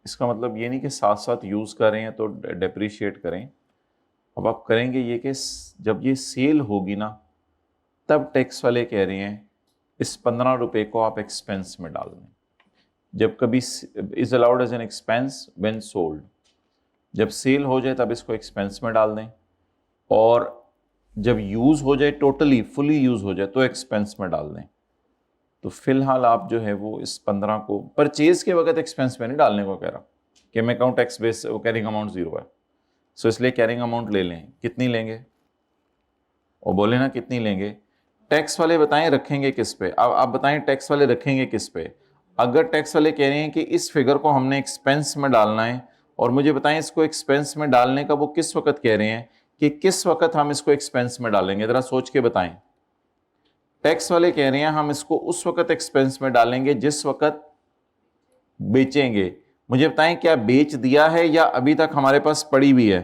इसका मतलब ये नहीं कि साथ साथ यूज़ कर रहे हैं तो डेप्रिशिएट करें। अब आप करेंगे ये कि जब ये सेल होगी ना, तब टैक्स वाले कह रहे हैं इस 15 रुपए को आप एक्सपेंस में डाल दें। जब कभी is allowed as an expense when sold, जब सेल हो जाए तब इसको एक्सपेंस में डाल दें, और जब यूज हो जाए टोटली फुली यूज हो जाए तो एक्सपेंस में डाल दें। तो फिलहाल आप जो है वो इस 15 को परचेज के वक्त एक्सपेंस में नहीं डालने को कह रहा कि मैं कहूँ टैक्स बेस वो कैरिंग अमाउंट 0 है, सो इसलिए कैरिंग अमाउंट ले लें। कितनी लेंगे, और बोले ना कितनी लेंगे। टैक्स वाले बताएं रखेंगे किस पे, अब आप बताएं टैक्स वाले रखेंगे किस पे। अगर टैक्स वाले कह रहे हैं कि इस फिगर को हमने एक्सपेंस में डालना है, और मुझे बताएं इसको एक्सपेंस में डालने का वो किस वक्त कह रहे हैं, कि किस वक्त हम इसको एक्सपेंस में डालेंगे, जरा सोच के बताएं। टैक्स वाले कह रहे हैं हम इसको उस वक्त एक्सपेंस में डालेंगे जिस वक्त बेचेंगे। मुझे बताएं क्या बेच दिया है या अभी तक हमारे पास पड़ी हुई है,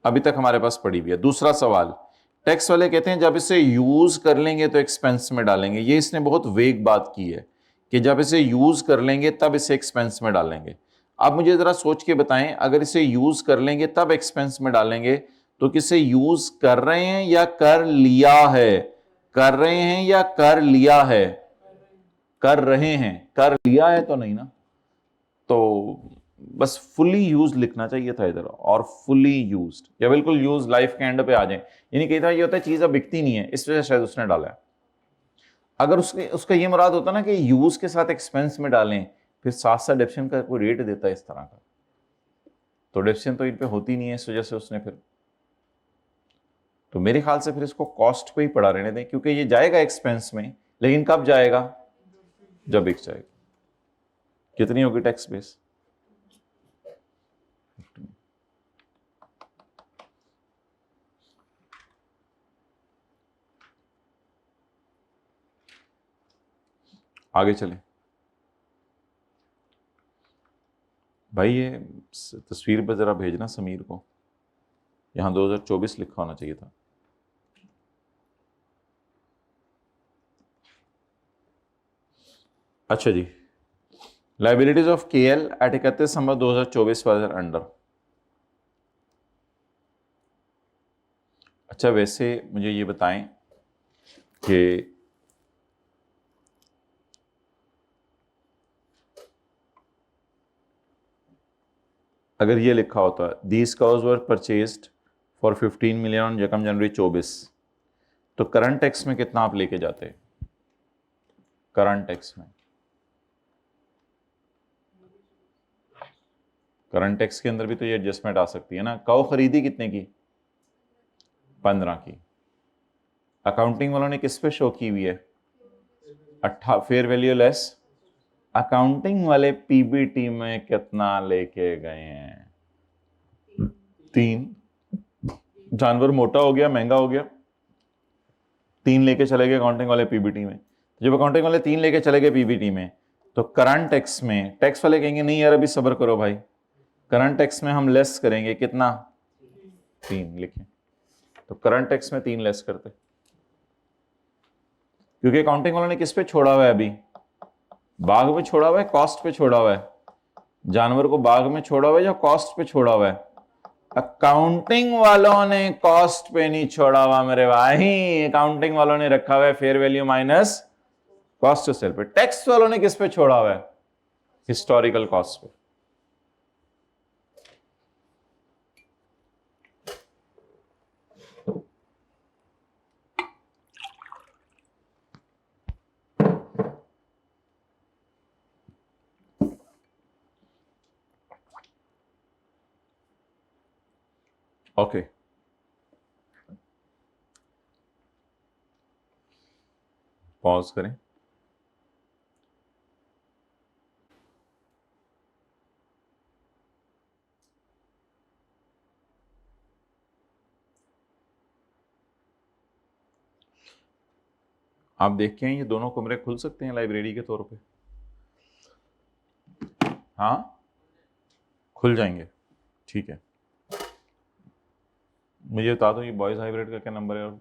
अभी तक हमारे पास पड़ी हुई है। दूसरा सवाल, टैक्स वाले कहते हैं जब इसे यूज कर लेंगे तो एक्सपेंस में डालेंगे। ये इसने बहुत वेग बात की है कि जब इसे यूज कर लेंगे तब इसे एक्सपेंस में डालेंगे। आप मुझे जरा सोच के बताएं, अगर इसे यूज कर लेंगे तब एक्सपेंस में डालेंगे, तो किसे यूज कर रहे हैं या कर लिया है, कर रहे हैं या कर लिया है, कर रहे हैं, कर लिया है तो नहीं ना। तो बस फुली यूज लिखना चाहिए था इधर, और फुली यूज्ड या बिल्कुल यूज लाइफ के एंड पे आ जाए। यानी कही था ये होता है चीज अब बिकती नहीं है, इस वजह से शायद उसने डाला है। अगर उसका ये मुराद होता ना कि यूज के साथ एक्सपेंस में डालें, फिर साथ साथ डेप्शन का कोई रेट देता है इस तरह का, तो डेप्शन तो इन पे होती नहीं है, इस वजह से उसने फिर, तो मेरे ख्याल से फिर इसको कॉस्ट पे ही पड़ा रहने दें, क्योंकि ये जाएगा एक्सपेंस में, लेकिन कब जाएगा, जब बिक जाएगा। कितनी होगी टैक्स बेस, आगे चलें भाई। ये तस्वीर पर जरा भेजना समीर को, यहां 2024 लिखा होना चाहिए था। अच्छा जी, liabilities of KL at 31 December 2024 was under. अच्छा वैसे मुझे ये बताएं कि अगर ये लिखा होता these cows were purchased for 15 million on यकम जनवरी 24, तो करंट टैक्स में कितना आप लेके जाते, करंट टैक्स में, करंट टैक्स के अंदर भी तो ये एडजस्टमेंट आ सकती है ना। काउ खरीदी कितने की, 15 की। अकाउंटिंग वालों ने किस पे शो की हुई है, फेयर वैल्यू लेस। अकाउंटिंग वाले पीबीटी में कितना लेके गए हैं, 3। जानवर मोटा हो गया, महंगा हो गया, 3 लेके चले गए अकाउंटिंग वाले पीबीटी में। जब अकाउंटिंग वाले 3 लेके चले गए पीबीटी में, तो करंट टैक्स में टैक्स वाले कहेंगे नहीं यार अभी सब्र करो भाई, करंट टैक्स में हम लेस करेंगे कितना, 3 लिखें। तो करंट टैक्स में 3 लेस करते, क्योंकि अकाउंटिंग वालों ने किस पे छोड़ा हुआ है अभी, बाग पे छोड़ा हुआ है, कॉस्ट पे छोड़ा हुआ है। जानवर को बाग में छोड़ा हुआ है या कॉस्ट पे छोड़ा हुआ है, अकाउंटिंग वालों ने कॉस्ट पे नहीं छोड़ा हुआ मेरे भाई, अकाउंटिंग वालों ने रखा हुआ है fair value minus cost to sell पे। टैक्स वालों ने किस पे छोड़ा हुआ है, हिस्टोरिकल कॉस्ट पे। ओके पॉज करें। आप देख के हैं ये दोनों कमरे खुल सकते हैं लाइब्रेरी के तौर पे, हाँ खुल जाएंगे, ठीक है। मुझे बता दो ये बॉयज हाइब्रिड का क्या नंबर है और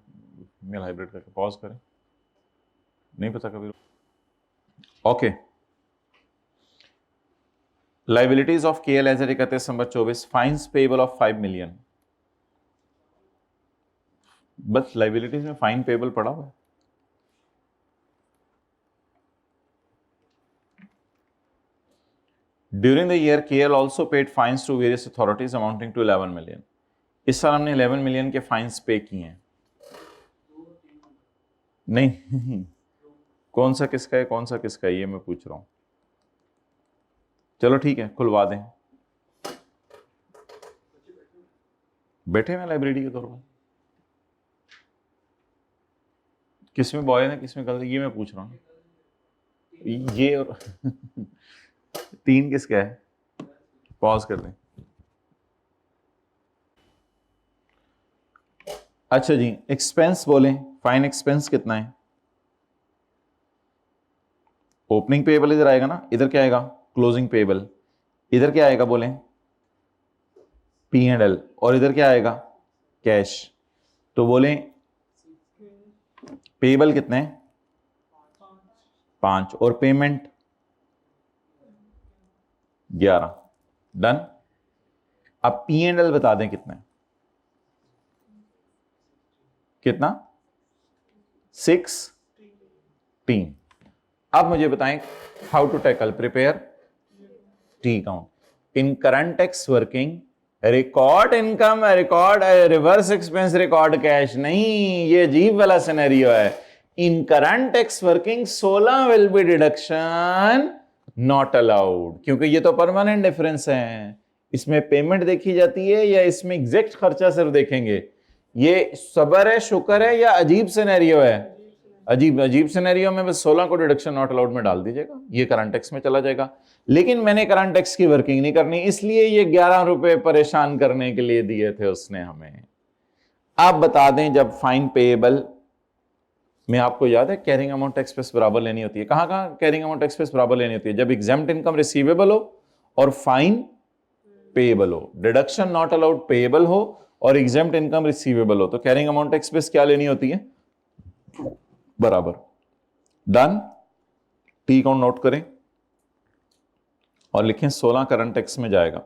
मेल हाइब्रिड का क्या, पॉज करें, नहीं पता कभी। Okay liabilities of KL as 31 number 24, fines payable of 5 million. बस लाइबिलिटीज में फाइन पेबल पड़ा हुआ है। During the year KL also paid fines to various authorities amounting to 11 million. इस साल हमने 11 मिलियन के फाइन्स पे किए हैं। नहीं कौन सा किसका है कौन सा किसका है ये मैं पूछ रहा हूं। चलो ठीक है, खुलवा दें। बैठे हुए लाइब्रेरी के तौर पर, किसमें बॉय है किसमें गर्ल, ये मैं पूछ रहा हूँ। ये और 3 किसका है? पॉज कर दें। अच्छा जी, एक्सपेंस बोलें, फाइन एक्सपेंस कितना है? ओपनिंग पेबल इधर आएगा ना, इधर क्या आएगा? Closing payable. इधर क्या आएगा बोलें? P&L। और इधर क्या आएगा? कैश। तो बोलें पेबल कितने हैं? 5 और पेमेंट 11। डन। अब P&L बता दें कितना है? कितना? 16। अब मुझे बताएं how to tackle prepare T account in current tax working. Record income, record reverse expense, record cash नहीं, ये अजीब वाला सिनेरियो है। In current tax working 16 will be deduction not allowed, क्योंकि ये तो परमानेंट डिफरेंस है। इसमें पेमेंट देखी जाती है या इसमें एग्जैक्ट खर्चा सिर्फ देखेंगे? ये सबर है, शुक्र है या अजीब सिनेरियो है? अजीब सिनेरियो में बस 16 को डिडक्शन नॉट अलाउड में डाल दीजिएगा, ये करंट टैक्स में चला जाएगा। लेकिन मैंने करंट टैक्स की वर्किंग नहीं करनी, इसलिए ये 11 रुपए परेशान करने के लिए दिए थे उसने हमें। आप बता दें जब फाइन पेएबल में, आपको याद है कैरिंग अमाउंट एक्सपेंस बराबर लेनी होती है। कहां कहां कैरिंग अमाउंट एक्सपेंस बराबर लेनी होती है? जब एग्जाम्प्ट इनकम रिसीवेबल हो और फाइन पेएबल हो, डिडक्शन नॉट अलाउड पेएबल हो और एग्जाम्प्ट इनकम रिसीवेबल हो, तो कैरिंग अमाउंट एक्सपेंस क्या लेनी होती है? बराबर। डन। टी अकाउंट नोट करें और लिखें 16 करंट टैक्स में जाएगा।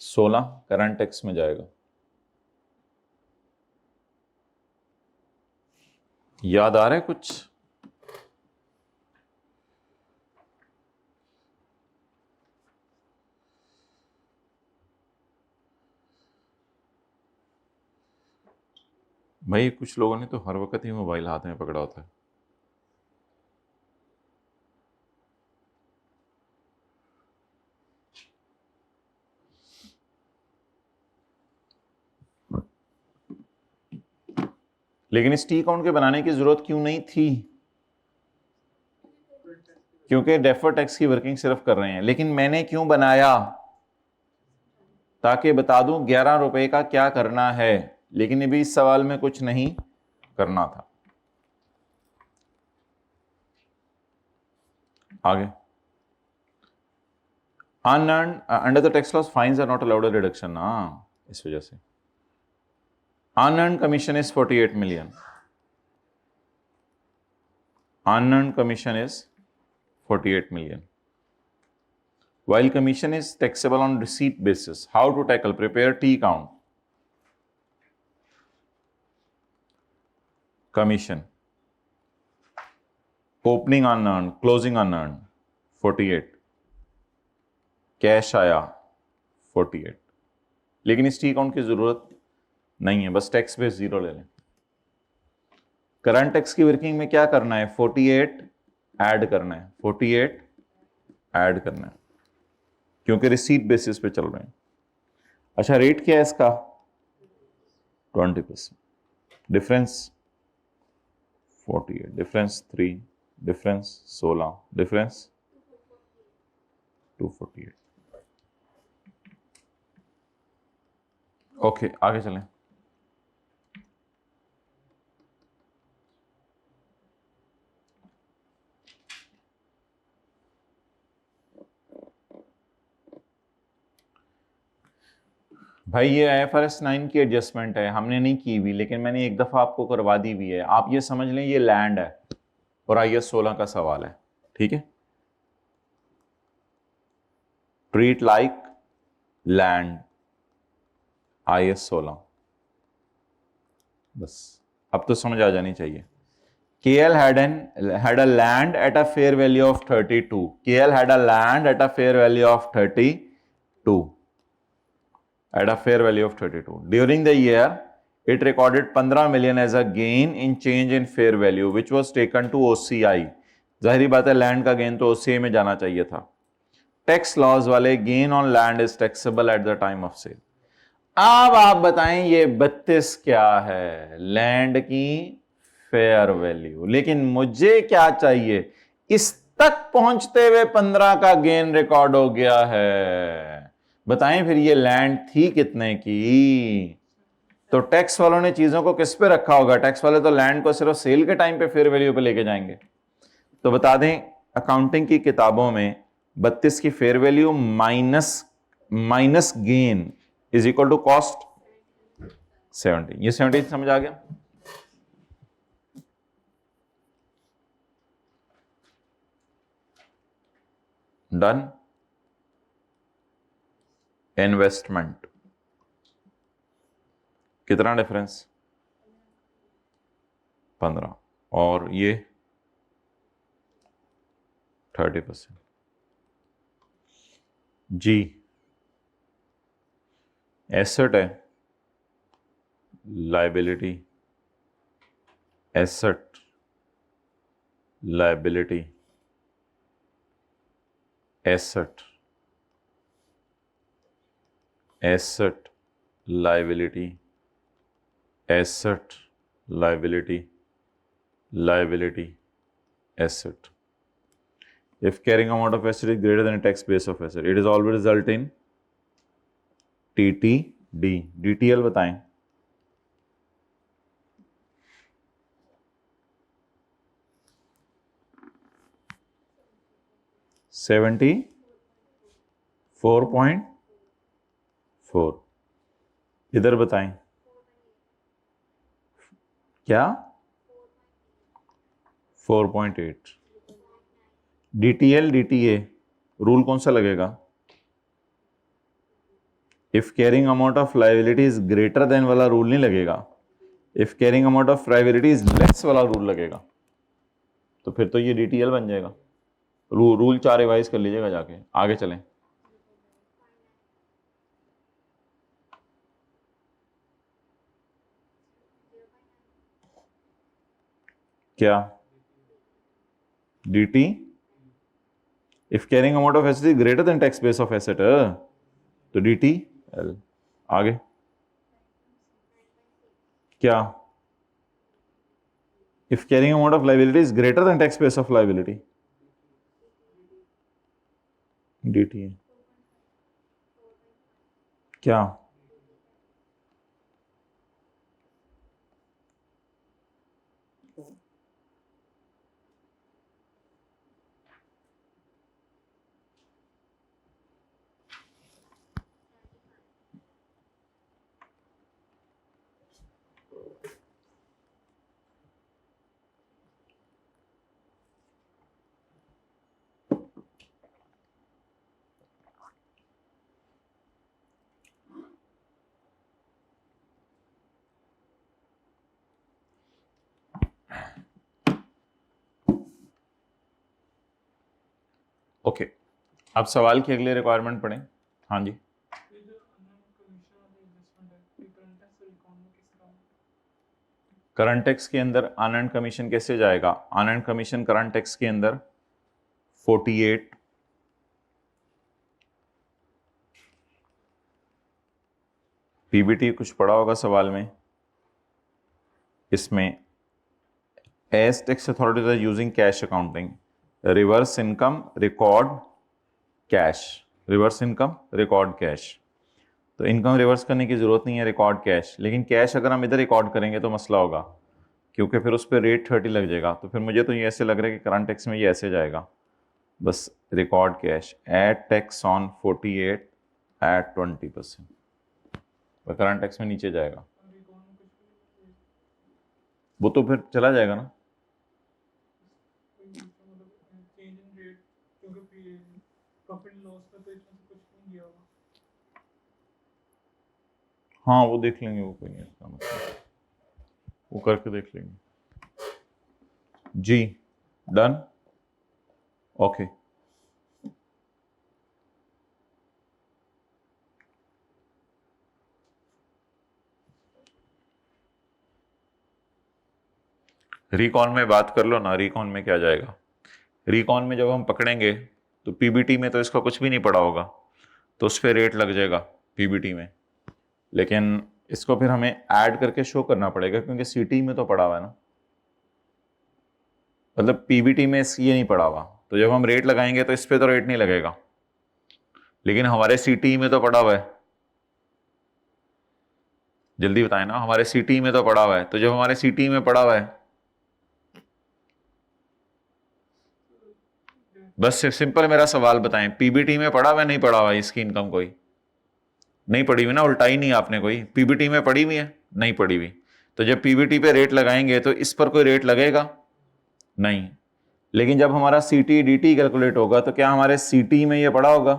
16 करंट टैक्स में जाएगा। याद आ रहा है कुछ? भाई कुछ लोगों ने तो हर वक्त ही मोबाइल हाथ में पकड़ा होता है। लेकिन इस टी अकाउंट के बनाने की जरूरत क्यों नहीं थी? क्योंकि डेफर्ड टैक्स की वर्किंग सिर्फ कर रहे हैं। लेकिन मैंने क्यों बनाया? ताकि बता दूं 11 रुपए का क्या करना है। लेकिन अभी इस सवाल में कुछ नहीं करना था। आगे, unearned under the tax laws fines are not allowed deduction. इस वजह से unearned commission is 48 million. Unearned commission is 48 million. While commission is taxable on receipt basis, how to tackle? Prepare T count. Commission. Opening unearned, closing unearned, 48. Cash आया 48. लेकिन इस T account की जरूरत नहीं है, बस टैक्स बेस 0 ले लें। करंट टैक्स की वर्किंग में क्या करना है? 48 ऐड करना है, 48 ऐड करना है, क्योंकि रिसीट बेसिस पे चल रहे हैं। अच्छा, रेट क्या है इसका? 20%। Difference 48, difference 3, difference 16, difference 248। Okay, आगे चलें। भाई ये IFRS 9 की एडजस्टमेंट है, हमने नहीं की हुई, लेकिन मैंने एक दफा आपको करवा दी हुई है। आप ये समझ लें ये लैंड है और IAS 16 का सवाल है, ठीक है। Treat like land, IS 16। बस अब तो समझ आ जानी चाहिए। KL had a land at a fair value of 32. KL had a land at a fair value of 32. At a fair value of 32. During the year, it recorded 15 million as a gain in change in fair value, which was taken to OCI. जाहिर बात है land का gain तो OCI में जाना चाहिए था। Tax laws वाले gain on land is taxable at the time of sale. अब आप बताएं ये 32 क्या है? लैंड की फेयर वैल्यू। लेकिन मुझे क्या चाहिए? इस तक पहुंचते हुए 15 का गेन रिकॉर्ड हो गया है। बताएं फिर ये लैंड थी कितने की? तो टैक्स वालों ने चीजों को किस पे रखा होगा? टैक्स वाले तो लैंड को सिर्फ सेल के टाइम पे फेयर वैल्यू पे लेके जाएंगे। तो बता दें अकाउंटिंग की किताबों में 32 की fair value minus gain is equal to cost 70। ये 70 समझ आ गया? डन। इन्वेस्टमेंट कितना डिफरेंस? 15 और ये 30%। जी एसेट है, liability, asset, liability, asset, asset, liability, asset, liability, liability, asset. If carrying amount of asset is greater than a tax base of asset, it is always result in TTD. DTL बताएं। $74.4। इधर बताएं क्या? 4.8। DTL DTA rule कौन सा लगेगा? If carrying amount of liability is greater than वाला rule नहीं लगेगा, if carrying amount of liability is less वाला रूल लगेगा। तो फिर तो ये DTL बन जाएगा। रूल 4 रिवाइज कर लीजिएगा जाके। आगे चलें। क्या? DT if carrying amount of asset is greater than tax base of asset, तो DTL। आगे क्या? If carrying amount of liability is greater than tax base of liability, DTA। क्या? ओके अब सवाल की अगली रिक्वायरमेंट पढ़ें। हाँ जी। करंट टैक्स के अंदर अनअर्न्ड कमीशन कैसे जाएगा? अनअर्न्ड कमीशन करंट टैक्स के अंदर 48 PBT कुछ पढ़ा होगा सवाल में। इसमें as tax authorities are using cash accounting, reverse income record cash, reverse income record cash. तो इनकम रिवर्स करने की जरूरत नहीं है, रिकॉर्ड कैश। लेकिन कैश अगर हम इधर रिकॉर्ड करेंगे तो मसला होगा, क्योंकि फिर उस पर रेट 30 लग जाएगा। तो फिर मुझे तो ये ऐसे लग रहा है कि करंट टैक्स में ये ऐसे जाएगा, बस record cash at tax on 48 at 20%, current tax में नीचे जाएगा। वो तो फिर चला जाएगा ना। हाँ वो देख लेंगे, वो कोई नहीं, इसका मतलब वो करके देख लेंगे जी। Done, okay. रिकॉन में बात कर लो ना, रिकॉन में क्या जाएगा। रिकॉन में जब हम पकड़ेंगे तो पीबीटी में तो इसका कुछ भी नहीं पड़ा होगा, तो उस पर रेट लग जाएगा पीबीटी में, लेकिन इसको फिर हमें ऐड करके शो करना पड़ेगा क्योंकि सीटी में तो पड़ा हुआ है ना, मतलब पीबीटी में ये नहीं पड़ा हुआ, तो जब हम रेट लगाएंगे तो इस पर तो रेट नहीं लगेगा, लेकिन हमारे सीटी में तो पड़ा हुआ है। जल्दी बताएं ना, हमारे सीटी में तो पड़ा हुआ है, तो जब हमारे सीटी में पड़ा हुआ है, बस सिंपल मेरा सवाल बताएं, पीबीटी में पड़ा हुआ है नहीं पड़ा हुआ है इसकी इनकम? कोई नहीं पड़ी हुई ना, उल्टा ही नहीं आपने, कोई पीबीटी में पड़ी हुई है? नहीं पड़ी हुई। तो जब पीबीटी पे रेट लगाएंगे तो इस पर कोई रेट लगेगा नहीं, लेकिन जब हमारा सीटी डीटी कैलकुलेट होगा तो क्या हमारे सीटी में ये पड़ा होगा?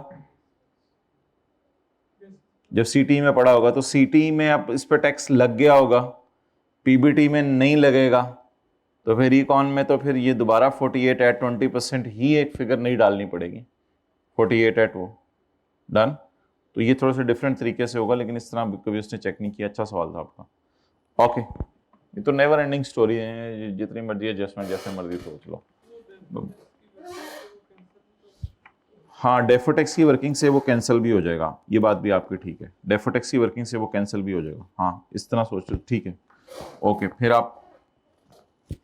जब सीटी में पड़ा होगा तो सीटी में अब इस पर टैक्स लग गया होगा, पीबीटी में नहीं लगेगा, तो फिर इकॉन में तो फिर ये दोबारा 48 एट 20% ही एक फिगर नहीं डालनी पड़ेगी, 48 एट वो। डन। तो ये थोड़ा सा डिफरेंट तरीके से होगा, लेकिन इस तरह कभी उसने चेक नहीं किया। अच्छा सवाल था आपका। ओके, ये तो नेवर एंडिंग स्टोरी है, जितनी मर्जी एडजस्टमेंट जैसे मर्जी सोच लो। हाँ, डेफोटेक्स की वर्किंग से वो कैंसिल भी हो जाएगा, ये बात भी आपकी ठीक है, डेफोटेक्स की वर्किंग से वो कैंसिल भी हो जाएगा। हाँ, इस तरह सोचो, ठीक है। ओके, फिर आप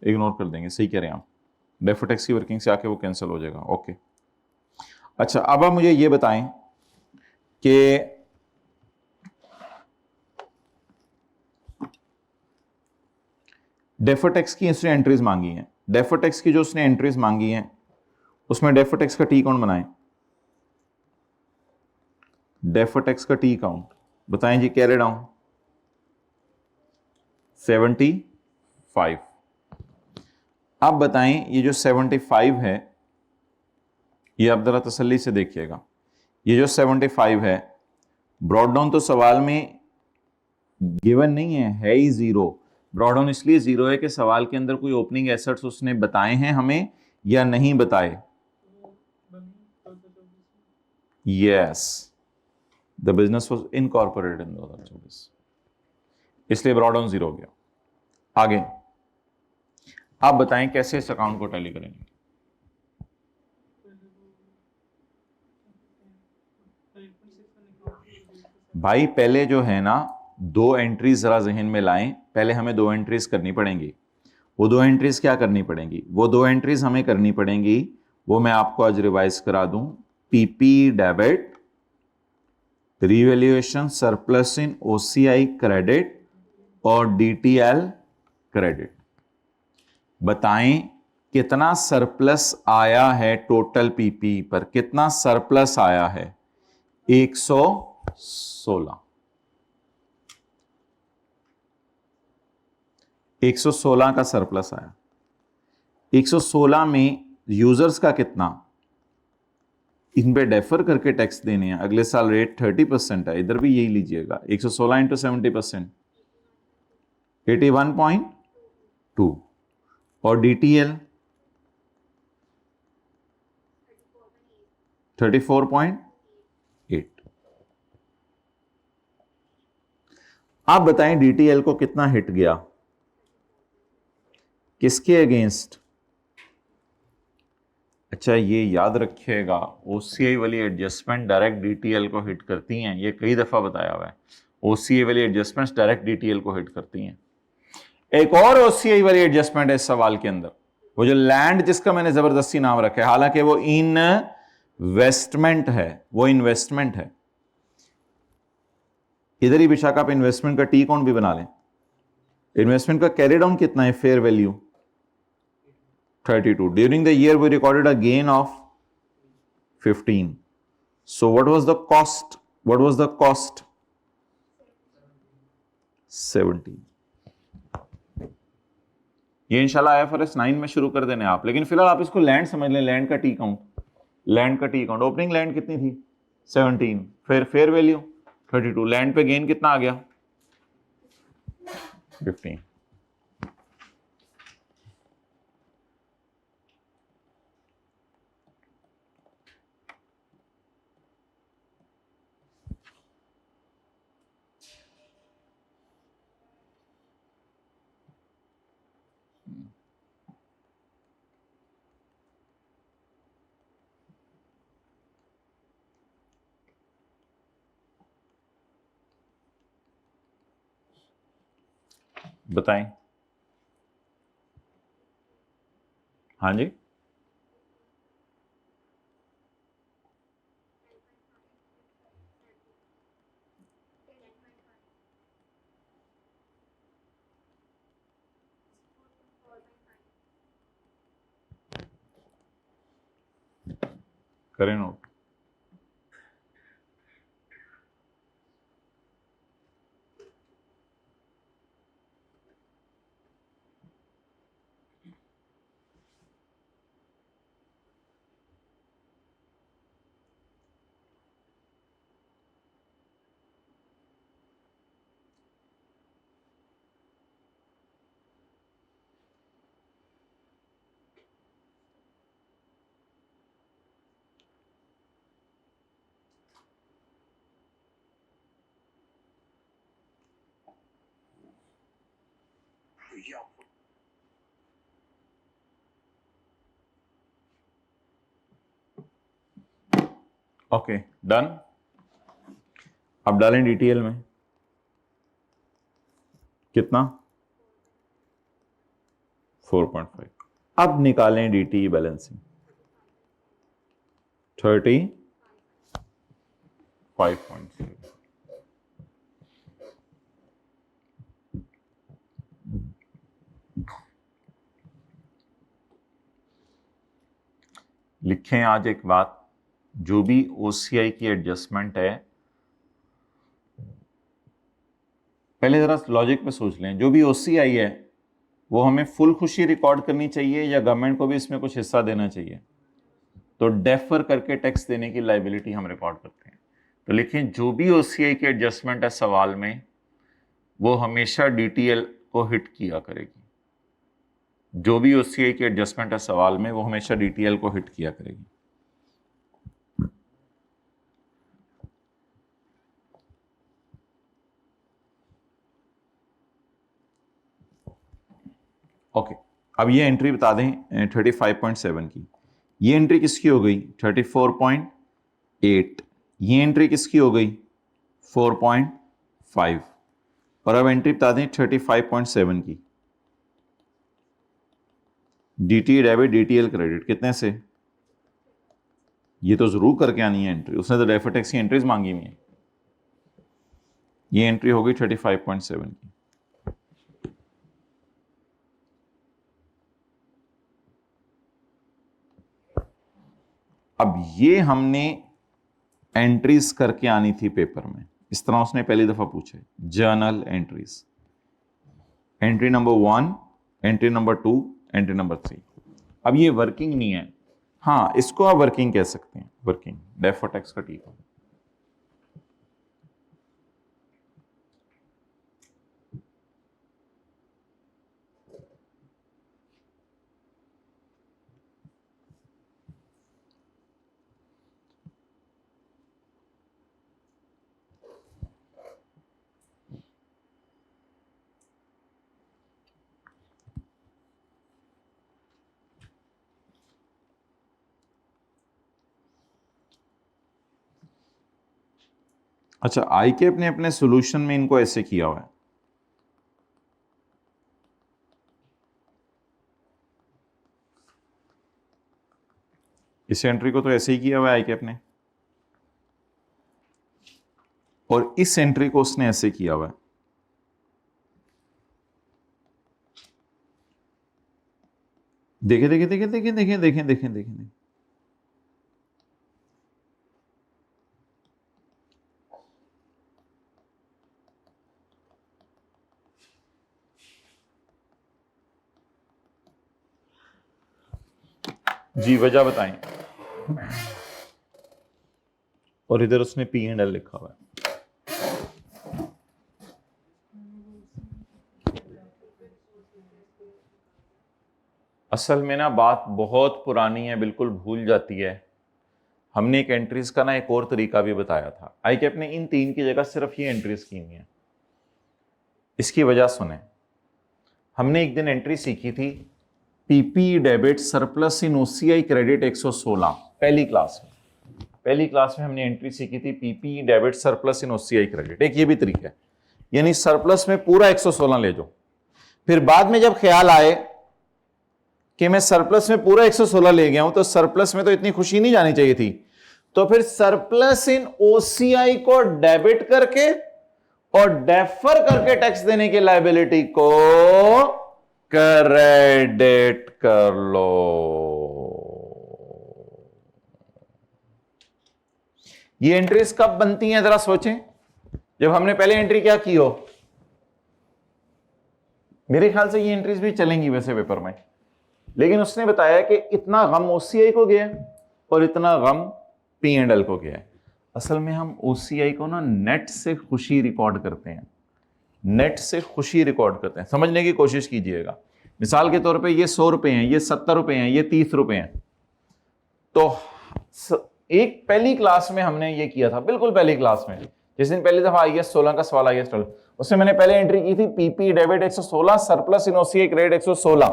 इग्नोर कर देंगे, सही कह रहे हैं आप, डेफोटेक्स की वर्किंग से आके वो कैंसिल हो जाएगा। ओके, अच्छा अब आप मुझे ये बताएं कि डेफोटेक्स की उसने एंट्रीज मांगी हैं, डेफोटेक्स की जो उसने एंट्रीज मांगी हैं उसमें डेफोटेक्स का टी काउंट बनाएं, डेफोटेक्स का टी काउंट बताएं जी। Carry down 75। अब बताएं ये जो 75 है, ये आप जरा तसल्ली से देखिएगा, ये जो 75 है ब्रॉड डाउन तो सवाल में गिवन नहीं है ही जीरो। ब्रॉड डाउन इसलिए जीरो है कि सवाल के अंदर कोई ओपनिंग एसेट्स उसने बताए हैं हमें या नहीं बताए। Yes, the business was incorporated in 2024, इसलिए ब्रॉड डाउन जीरो हो गया। आगे आप बताएं कैसे इस अकाउंट को टैली करेंगे। भाई पहले जो है ना, दो एंट्रीज जरा जहन में लाएं, पहले हमें दो एंट्रीज करनी पड़ेंगी। वो दो एंट्रीज क्या करनी पड़ेंगी? वो दो एंट्रीज हमें करनी पड़ेंगी, वो मैं आपको आज रिवाइज करा दूं। पीपी डेबिट, रिवैल्यूएशन सरप्लस इन ओसीआई क्रेडिट और डीटीएल क्रेडिट। बताएं कितना सरप्लस आया है टोटल पीपी पर, कितना सरप्लस आया है? 116। 116 का सरप्लस आया। 116 में यूजर्स का कितना, इन पे डेफर करके टैक्स देने हैं, अगले साल रेट 30% है, इधर भी यही लीजिएगा। 116 इंटू 70%, 81.2 और डीटीएल 34.8। आप बताएं डीटीएल को कितना हिट गया, किसके अगेंस्ट? अच्छा ये याद रखिएगा, ओसीआई वाली एडजस्टमेंट डायरेक्ट डीटीएल को हिट करती हैं, ये कई दफा बताया हुआ है। ओसीआई वाली एडजस्टमेंट्स डायरेक्ट डीटीएल को हिट करती हैं। एक और ओसीआई वाली एडजस्टमेंट है इस सवाल के अंदर, वो जो लैंड जिसका मैंने जबरदस्ती नाम रखा है, हालांकि वो इन्वेस्टमेंट है, वो इन्वेस्टमेंट है। इधर ही विशाखा आप इन्वेस्टमेंट का टी काउंट भी बना लें। इन्वेस्टमेंट का कैरी डाउन कितना है? Fair value 32. During the year we recorded a gain of 15. So what was the cost? What was the cost? 17. ये इंशाल्लाह IFRS 9 में शुरू कर देने आप, लेकिन फिलहाल आप इसको लैंड समझ लें, लैंड का टी काउंट, लैंड का टी काउंट। ओपनिंग लैंड कितनी थी? 17, फिर फेयर वैल्यू 32, लैंड पे गेन कितना आ गया? 15। बताएं। हाँ जी, करें नोट। Okay, done. अब डालें डिटेल में कितना, 4.5। अब निकालें डीटी बैलेंसिंग, 35.0। लिखें आज एक बात, जो भी ओसीआई की एडजस्टमेंट है, पहले जरा लॉजिक पे सोच लें, जो भी ओसीआई है वो हमें फुल खुशी रिकॉर्ड करनी चाहिए या गवर्नमेंट को भी इसमें कुछ हिस्सा देना चाहिए? तो डेफर करके टैक्स देने की लायबिलिटी हम रिकॉर्ड करते हैं। तो लिखें जो भी ओसीआई की एडजस्टमेंट है सवाल में, वो हमेशा डीटीएल को हिट किया करेगी। जो भी ओसीआई की एडजस्टमेंट है सवाल में, वो हमेशा डीटीएल को हिट किया करेगी। ओके, अब ये एंट्री बता दें 35.7 की। ये एंट्री किसकी हो गई? 34.8। ये एंट्री किसकी हो गई? 4.5। और अब एंट्री बता दें 35.7 की। डीटी डेबिट डीटीएल क्रेडिट कितने से? ये तो जरूर करके आनी है एंट्री, उसने तो डेफर टैक्स की एंट्रीज मांगी हुई है। ये एंट्री हो गई 35.7 की। अब ये हमने एंट्रीज करके आनी थी पेपर में, इस तरह उसने पहली दफा पूछे, journal entries. Entry number 1, entry number 2, entry number 3। अब ये वर्किंग नहीं है, हाँ इसको आप वर्किंग कह सकते हैं, वर्किंग डेफर टैक्स का टीप। अच्छा, आईकेप ने अपने सॉल्यूशन में इनको ऐसे किया हुआ है, इस एंट्री को तो ऐसे ही किया हुआ है आईकेप ने, और इस एंट्री को उसने ऐसे किया हुआ है। देखें देखें देखें देखें देखें देखें देखें देखें। जी वजह बताएं। और इधर उसने P&L लिखा हुआ है। असल में ना बात बहुत पुरानी है, बिल्कुल भूल जाती है। हमने एक एंट्रीज का ना एक और तरीका भी बताया था। आई कैप ने इन 3 की जगह सिर्फ ये एंट्रीज की हुई है। इसकी वजह सुने, हमने एक दिन एंट्री सीखी थी पीपी डेबिट सरप्लस इन ओसीआई क्रेडिट 116, पहली क्लास में हमने एंट्री सीखी थी पीपी डेबिट सरप्लस इन ओसीआई क्रेडिट। एक ये भी तरीका है, यानी सरप्लस में पूरा 116 ले जाओ। फिर बाद में जब ख्याल आए कि मैं सरप्लस में पूरा 116 ले गया हूं, तो सरप्लस में तो इतनी खुशी नहीं जानी चाहिए थी, तो फिर सरप्लस इन ओसीआई को डेबिट करके और डेफर करके टैक्स देने की लायबिलिटी को क्रेडिट कर लो। ये एंट्रीज कब बनती हैं जरा सोचें, जब हमने पहले एंट्री क्या की हो। मेरे ख्याल से ये एंट्रीज भी चलेंगी वैसे पेपर में, लेकिन उसने बताया कि इतना गम ओसीआई को गया और इतना गम पी एंड एल को गया। असल में हम ओसीआई को ना नेट से खुशी रिकॉर्ड करते हैं, नेट से खुशी रिकॉर्ड करते हैं। समझने की कोशिश कीजिएगा। मिसाल के तौर पे ये 100 रुपए हैं, ये 70 रुपए हैं, ये 30 रुपए हैं। तो एक पहली क्लास में हमने ये किया था, बिल्कुल पहली क्लास में, जिस दिन पहली दफा आईएएस 16 का सवाल आईएएस 12, उसमें मैंने पहले एंट्री की थी पीपी डेबिट 116 सरप्लस इन ओसीआई क्रेडिट 116।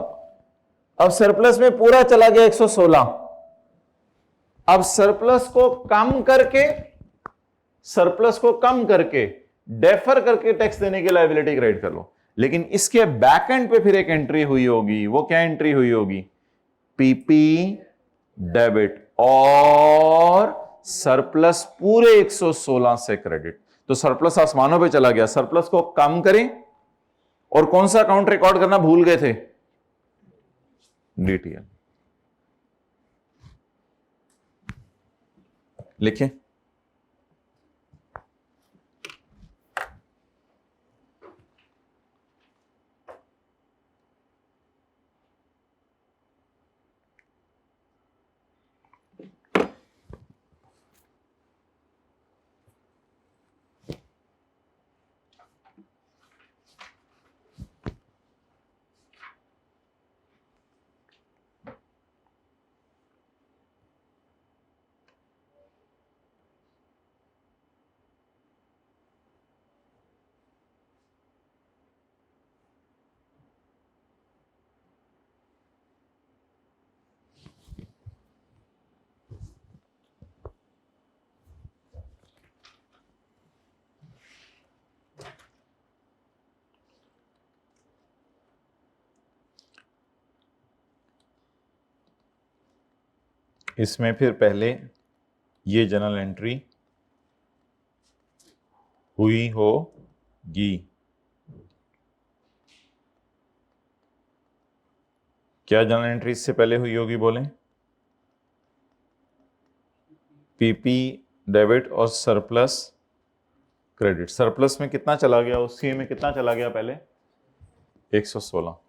अब सरप्लस में पूरा चला गया 116। अब सरप्लस को कम करके डेफर करके टैक्स देने की लायबिलिटी क्रेडिट कर लो। लेकिन इसके बैक एंड पे फिर एक एंट्री हुई होगी। वो क्या एंट्री हुई होगी? पीपी डेबिट और सरप्लस पूरे 116 से क्रेडिट। तो सरप्लस आसमानों पे चला गया। सरप्लस को कम करें, और कौन सा अकाउंट रिकॉर्ड करना भूल गए थे? डीटीएल। लिखें, इसमें फिर पहले ये जर्नल एंट्री हुई होगी। क्या जर्नल एंट्री इससे पहले हुई होगी? बोलें। पीपी डेबिट और सरप्लस क्रेडिट। सरप्लस में कितना चला गया? ओसीए में कितना चला गया? पहले 116।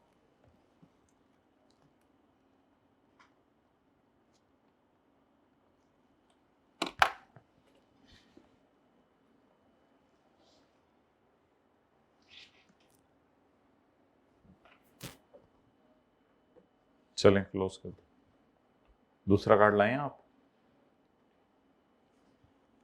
चलें क्लोज कर दो। दूसरा कार्ड लाएं आप।